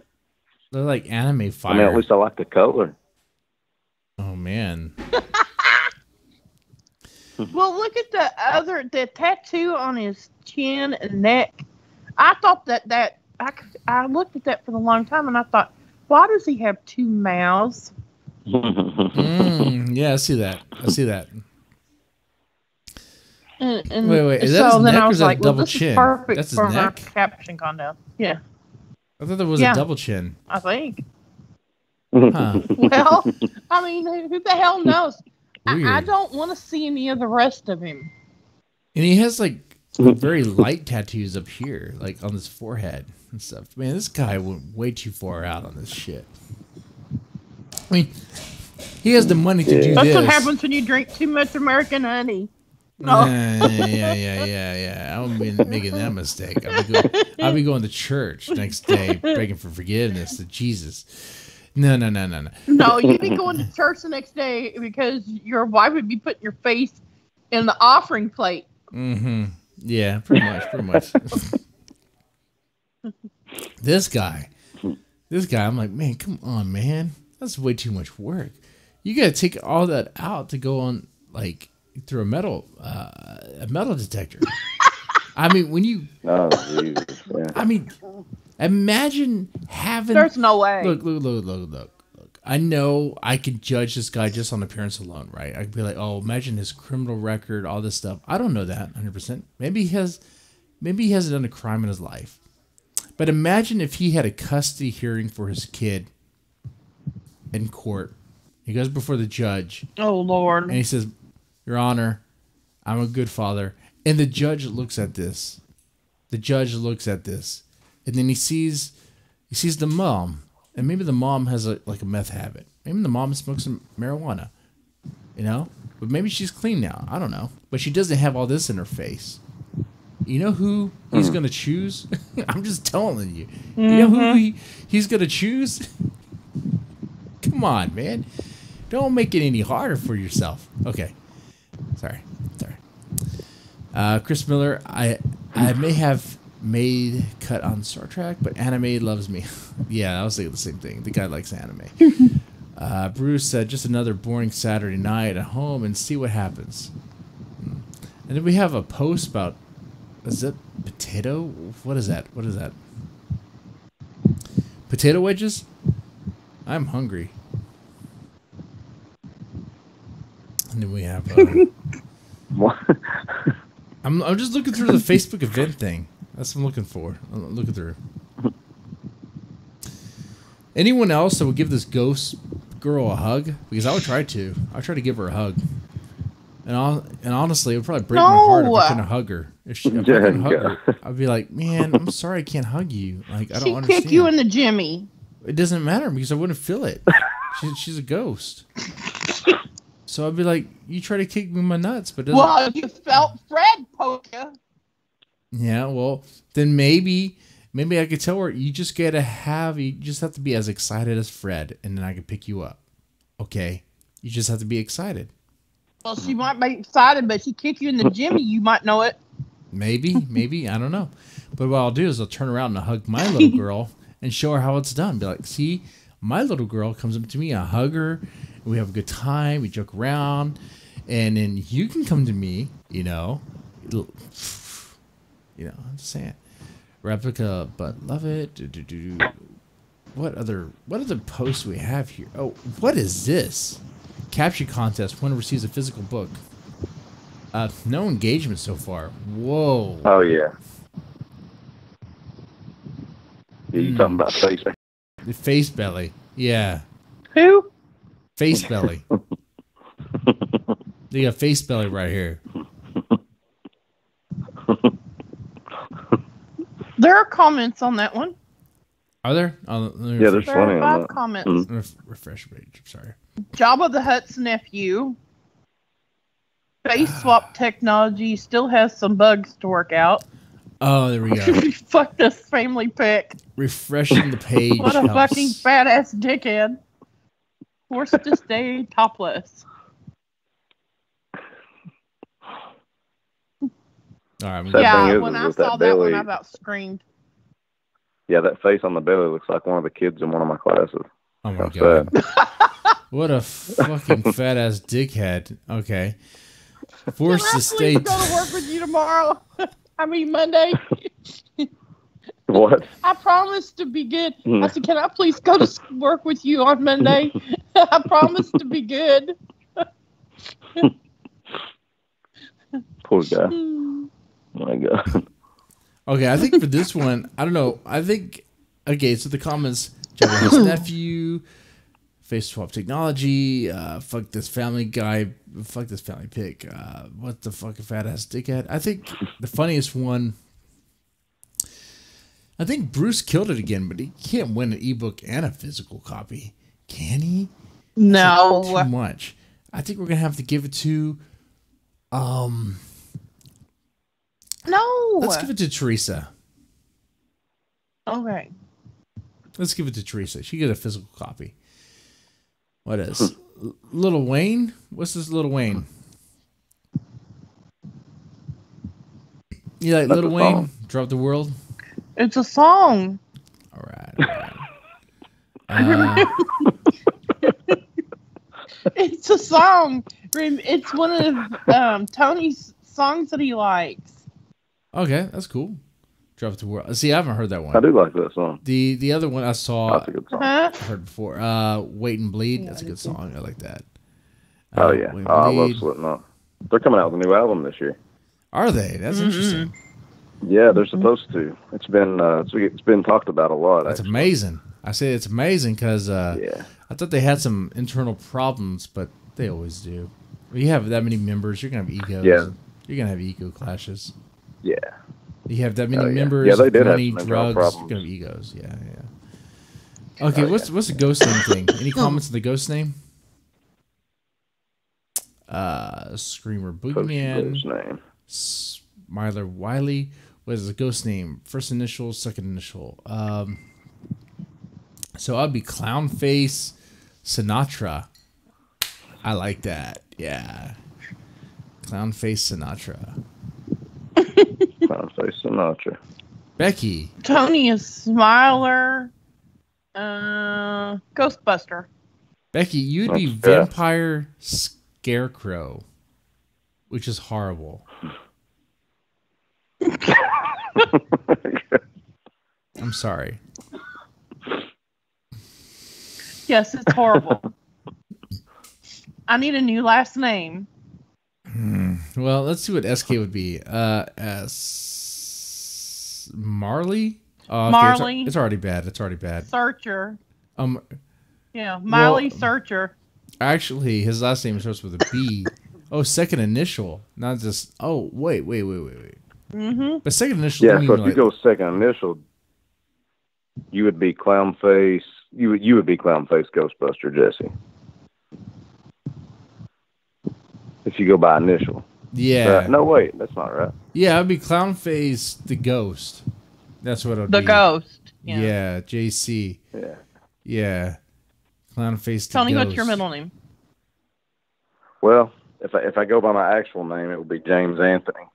They're like anime fire. I mean, at least I like the color. Oh man. Well, look at the tattoo on his chin and neck. I thought that I looked at that for a long time, and I thought, why does he have two mouths? Yeah, I see that. And wait. Is that so his then neck I or was is that like, double well, this chin? is perfect That's his for my neck? caption contest. Yeah. I thought there was a double chin. I think. Huh. Well, I mean, who the hell knows? I Weird. don't want to see any of the rest of him. And he has like very light tattoos up here, like on his forehead and stuff. Man, this guy went way too far out on this shit. I mean, he has the money to do That's this. what happens when you drink too much American honey. Yeah. I won't be making that mistake. I'll be going to church next day, begging for forgiveness to Jesus. No. No, you'd be going to church the next day because your wife would be putting your face in the offering plate. Mm-hmm. Yeah, pretty much. This guy This guy, I'm like, man, come on, man. That's way too much work. You got to take all that out to go on, like, through a metal detector. I mean, when you... Oh, Jesus. Yeah. I mean, imagine having... There's no way. Look. I know I can judge this guy just on appearance alone, right? I could be like, oh, imagine his criminal record, all this stuff. I don't know that 100%. Maybe he hasn't done a crime in his life. But imagine if he had a custody hearing for his kid in court. He goes before the judge. Oh, Lord. And he says, Your Honor, I'm a good father. And the judge looks at this. And then he sees the mom. And maybe the mom has a meth habit. Maybe the mom smokes some marijuana. You know? But maybe she's clean now. I don't know. But she doesn't have all this in her face. You know who he's going to choose? I'm just telling you. You know who he's going to choose? Come on, man. Don't make it any harder for yourself. Okay. Sorry. Chris Miller, I may have made cut on Star Trek, but anime loves me. Yeah, I was thinking the same thing. The guy likes anime. Bruce said, just another boring Saturday night at home and see what happens. And then we have a post about, is it potato? What is that? Potato wedges? I'm hungry. And then we have... What? I'm just looking through the Facebook event thing. That's what I'm looking for. I'm looking through. Anyone else that would give this ghost girl a hug? Because I would try to. I'd try to give her a hug. And honestly, it would probably break my heart if I couldn't hug her. If I couldn't hug her, I'd be like, man, I'm sorry I can't hug you. Like, I don't understand. She'd kick you in the jimmy. It doesn't matter because I wouldn't feel it. She's a ghost. So I'd be like, you try to kick me in my nuts, but doesn't... Well, you felt Fred poke you. Yeah, well, then maybe I could tell her you just have to be as excited as Fred, and then I can pick you up. Okay? You just have to be excited. Well, she might be excited, but she kick you in the jimmy, you might know it. Maybe, I don't know. But what I'll do is I'll turn around and hug my little girl and show her how it's done. Be like, see, my little girl comes up to me, I hug her, we have a good time, we joke around, and then you can come to me, you know, I'm just saying. Replica, but love it. What other posts we have here? Oh, what is this? Caption contest. Winner receives a physical book. No engagement so far. Whoa. Oh, yeah. You talking about face? The face belly. Yeah. Who? Face belly. They got face belly right here. There are comments on that one. Are there? Yeah, there's plenty there are on 5 that. comments. Refresh page. I'm sorry. Jabba the Hutt's nephew. Face swap technology still has some bugs to work out. Oh, there we go. Fuck this family pic. Refreshing the page. What a helps. fucking fat ass dickhead. Forced to stay topless. All right. Yeah, when I saw that one, I about screamed. Yeah, that face on the belly looks like one of the kids in one of my classes. Oh my god. What a fucking fat ass dickhead. Okay. Forced to stay. Can I please go to work with you tomorrow? I mean Monday. What? I promise to be good. I said, can I please go to work with you on Monday? I promise to be good. Poor guy. My God. Okay, I think for this one, I don't know. I think, okay, so the comments, Jabba's nephew, face swap technology, fuck this family guy, fuck this family pic, what the fuck a fat ass dickhead. I think the funniest one, I think Bruce killed it again, but he can't win an ebook and a physical copy. Can he? No. Too much. I think we're going to have to give it to, No. let's give it to Teresa. Okay. Let's give it to Teresa. She get a physical copy. What is Little Wayne? What's this Little Wayne? You like Little Wayne? Drop the World? It's a song. All right. It's a song. It's one of Tony's songs that he likes. Okay, that's cool. Drop it to world. See, I haven't heard that one. I do like that song. The other one I saw, That's a good song. I heard before. Wait and Bleed. That's a good song. I like that. Oh yeah, I love Slipknot. They're coming out with a new album this year. Are they? That's interesting. Yeah, they're supposed to. It's been talked about a lot. That's amazing. I say it's amazing because I thought they had some internal problems, but they always do. When you have that many members, you're gonna have egos. Yeah. You're gonna have ego clashes. Yeah. You have that many members. Yeah, they did money, have some drugs. problems. You're gonna have egos. Yeah, yeah. Okay, what's the ghost name thing? Any comments on the ghost name? Screamer Boogeyman. Ghost name. Myler Wiley. What is the ghost name? First initial, second initial. So I'd be Clownface Sinatra. I like that. Yeah. Clownface Sinatra. Clownface Sinatra. Becky. Tony is Smiler. Ghostbuster. Becky, you'd be Vampire Scarecrow, which is horrible. I'm sorry. Yes, it's horrible. I need a new last name. Well, let's see what SK would be. Marley? Okay, Marley. It's already bad. It's already bad. Searcher. Yeah, well, Miley Searcher. Actually, his last name starts with a B. Oh, second initial. Not just... Oh, wait. Mm-hmm. But second initial... Yeah, so if you go second initial, you would be Clownface... You would be Clownface Ghostbuster Jesse. If you go by initial. Yeah. No, wait. That's not right. Yeah, I'd be Clownface the Ghost. That's what it would be. The Ghost. Yeah, JC. Yeah. Yeah. Clownface the Tony, Ghost. what's your middle name? Well, if I go by my actual name, it would be James Anthony.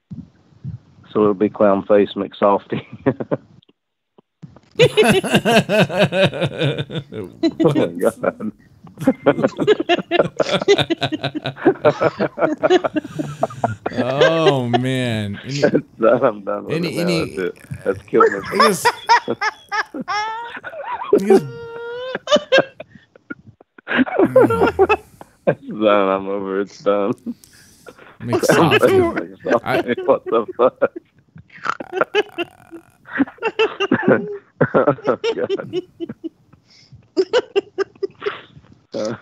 So it would be Clownface McSofty. Oh, God. Oh man! I'm done with it now. That's killed me. It's done. I'm over. It's done. What the fuck? Oh, God.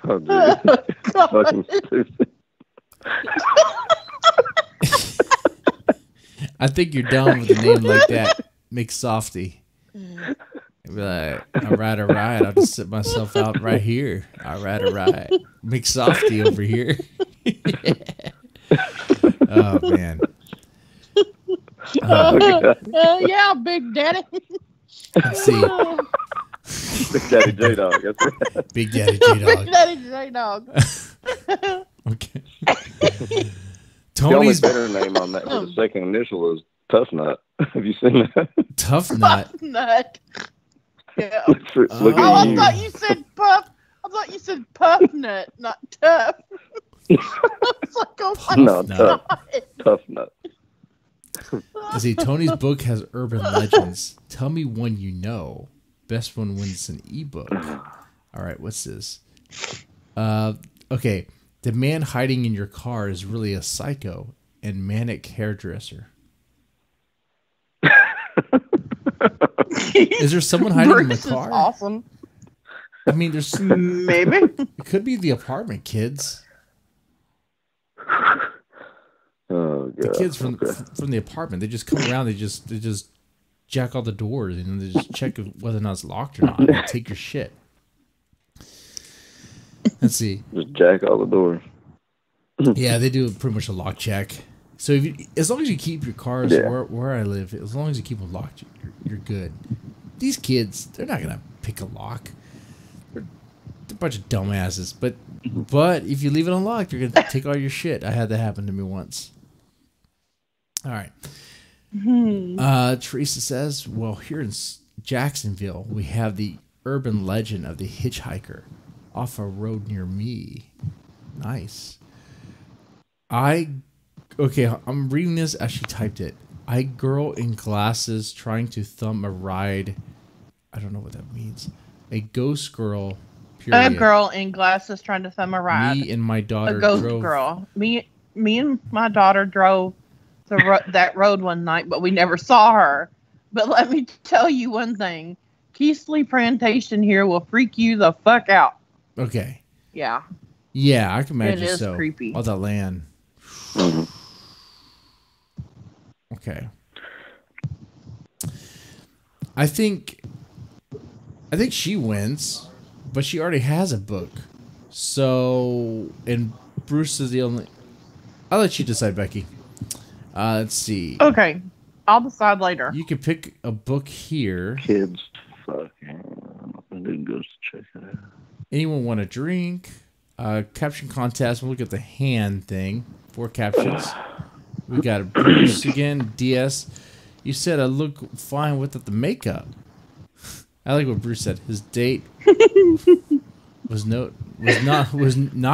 Oh, dude. Fucking stupid. I think you're done with a name like that. McSofty. Be like, all right. I'll just sit myself out right here. All right. McSofty over here. Oh man. Yeah, Big Daddy. Let's see. Big Daddy J-Dog. That's right. Big Daddy J-Dog. Big Daddy J-Dog. Okay. The only Tony's better name on that for the second initial is Tough Nut. Have you seen that? Tough Nut. Tough Nut. Yeah. Look I at you. thought you said Puff. I thought you said Puff Nut, not Tough. I was like, oh my No, God. Tough Nut. See, Tony's book has urban legends. Tell me one you know. Best one wins an ebook. All right, what's this? Okay. The man hiding in your car is really a psycho and manic hairdresser. Is there someone hiding in the car? Awesome. I mean, there's maybe. It could be the apartment kids. Oh, God. The kids from the apartment, they just come around. They just jack all the doors and they just check whether or not it's locked or not. They take your shit. Let's see. Just jack all the doors. Yeah, they do pretty much a lock check. So as long as you keep your cars where I live, as long as you keep them locked, you're good. These kids, they're not gonna pick a lock. They're a bunch of dumbasses. But if you leave it unlocked, you're gonna take all your shit. I had that happen to me once. All right. Teresa says, well, here in Jacksonville, we have the urban legend of the hitchhiker off a road near me. Nice. I'm reading this as she typed it. I girl in glasses trying to thumb a ride. I don't know what that means. A ghost girl. Period. A girl in glasses trying to thumb a ride. Me and my daughter a ghost girl. Me and my daughter drove that road one night, but we never saw her. But let me tell you one thing. Keithley Plantation here will freak you the fuck out. Okay. Yeah. Yeah, I can imagine. It is creepy. All that land. Okay. I think she wins, but she already has a book. So, and Bruce is the only... I'll let you decide, Becky. Let's see. Okay. I'll decide later. You can pick a book here. Kids. Fucking. I didn't go check it out. Anyone want a drink? Caption contest. We'll look at the hand thing. 4 captions. We got Bruce again. DS. You said I look fine without the makeup. I like what Bruce said. His date was not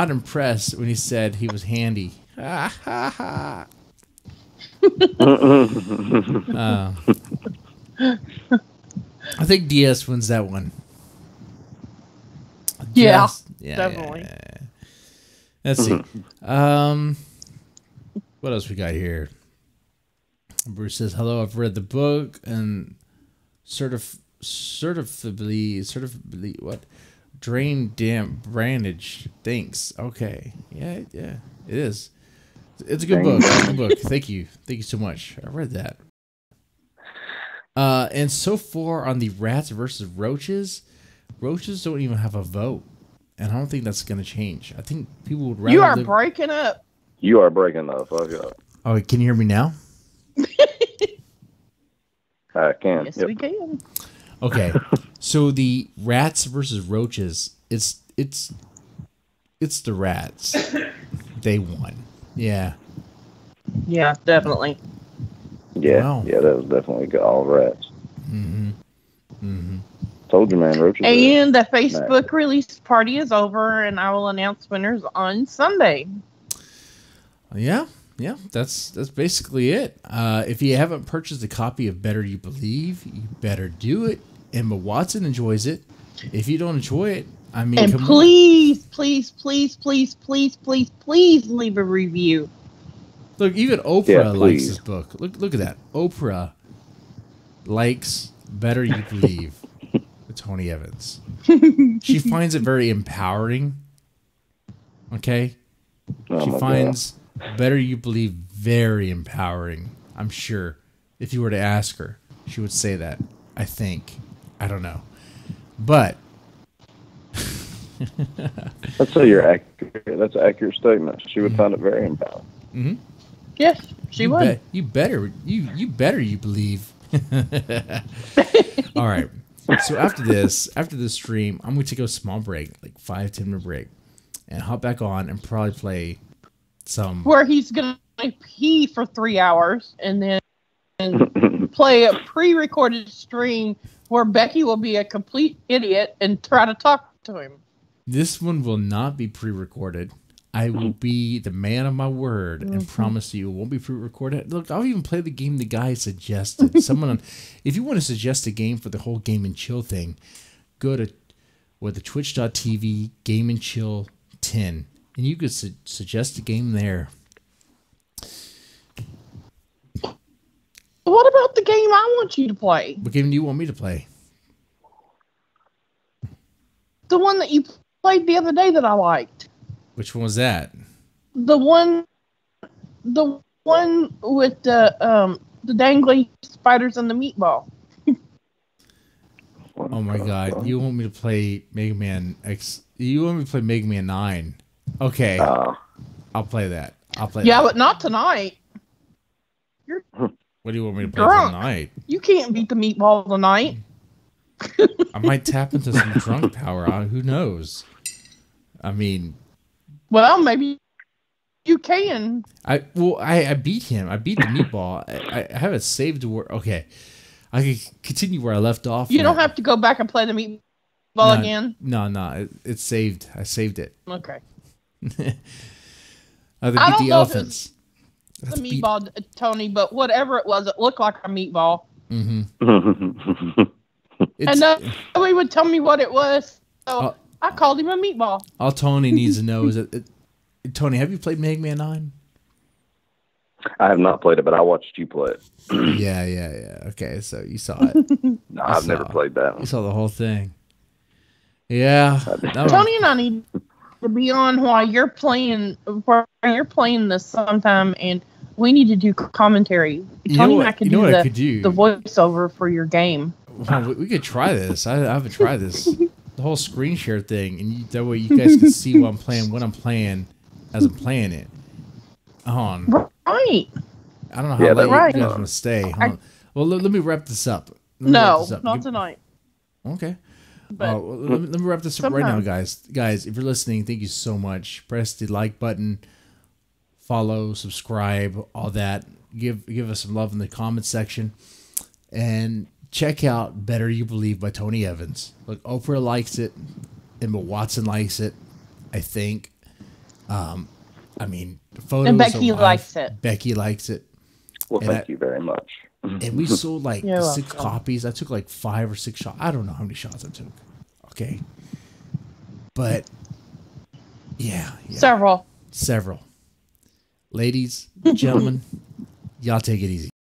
impressed when he said he was handy. Ha ha ha. I think DS wins that one. Yeah, definitely. Yeah. Let's see. What else we got here? Bruce says, "Hello, I've read the book and certifiably what? Drain damp brandage. Thanks. Okay. Yeah, it is. It's a good book. It's a good book. Thank you so much. I read that. And so far on the rats versus roaches don't even have a vote, and I don't think that's going to change. I think people would rather. You are breaking up. You are breaking up. Fuck up. Oh, can you hear me now? I can. Yes, we can. Okay, so the rats versus roaches. It's the rats. They won. Yeah. Yeah, definitely. Yeah, Wow. yeah, that was definitely all rats. Told you, man, roaches. And the Facebook release party is over, and I will announce winners on Sunday. Yeah, that's basically it. If you haven't purchased a copy of Better You Believe, you better do it. Emma Watson enjoys it. If you don't enjoy it, I mean, and please leave a review. Look, even Oprah likes this book. Look at that. Oprah likes Better You Believe with Tony Evans. She finds it very empowering. Okay? She finds Better You Believe very empowering. I'm sure. If you were to ask her, she would say that. I think. I don't know. But I'd say you're accurate. That's an accurate statement. She would find it very empowering. Mm-hmm. Yes, she would. You better you believe. All right. So after this stream, I'm going to take a small break, like 5-10 minute break, and hop back on and probably play some. Where he's gonna pee for 3 hours and then play a pre-recorded stream where Becky will be a complete idiot and try to talk to him. This one will not be pre-recorded. I will be the man of my word and promise you it won't be pre-recorded. Look, I'll even play the game the guy suggested. If you want to suggest a game for the whole Game and Chill thing, go to the twitch.tv Game and Chill 10, and you could suggest a game there. What about the game I want you to play? What game do you want me to play? The one that you played the other day that I liked. Which one was that? The one with the dangly spiders and the meatball. Oh my God! You want me to play Mega Man X? You want me to play Mega Man 9? Okay, I'll play that. Yeah, but not tonight. You're What do you want me to play drunk. tonight? You can't beat the meatball tonight. I might tap into some drunk power. Who knows? I mean, well, maybe you can. I beat him. I beat the meatball. I have it saved to work. Okay, I can continue where I left off. You don't have to go back and play the meatball Ball again? No. It's saved. I saved it. Okay. They I beat don't the know elephants. The meatball, Tony, but whatever it was, it looked like a meatball. Mm-hmm. And nobody would tell me what it was, so I called him a meatball. All Tony needs to know is that Tony, have you played Mega Man 9? I have not played it, but I watched you play it. Yeah. Okay, so you saw it. No, I've never played that one. You saw the whole thing. Yeah. Tony and I need to be on while you're playing this sometime, and we need to do commentary. Tony and I could do the voiceover for your game. Well, we could try this. I haven't tried this. The whole screen share thing, and that way you guys can see what I'm playing as I'm playing it. Right. I don't know how late you guys want to stay. Well, let me wrap this up. Not tonight. Okay. Let me wrap this up right now, guys. Guys, if you're listening, thank you so much. Press the like button, follow, subscribe, all that. Give us some love in the comment section, and check out "Better You Believe" by Tony Evans. Look, Oprah likes it, Emma Watson likes it, I think. Photos. And Becky likes it. Becky likes it. Well, thank you very much. And we sold like 6 copies. I took like 5 or 6 shots. I don't know how many shots I took. Okay. But yeah. Several. Ladies, gentlemen, y'all take it easy.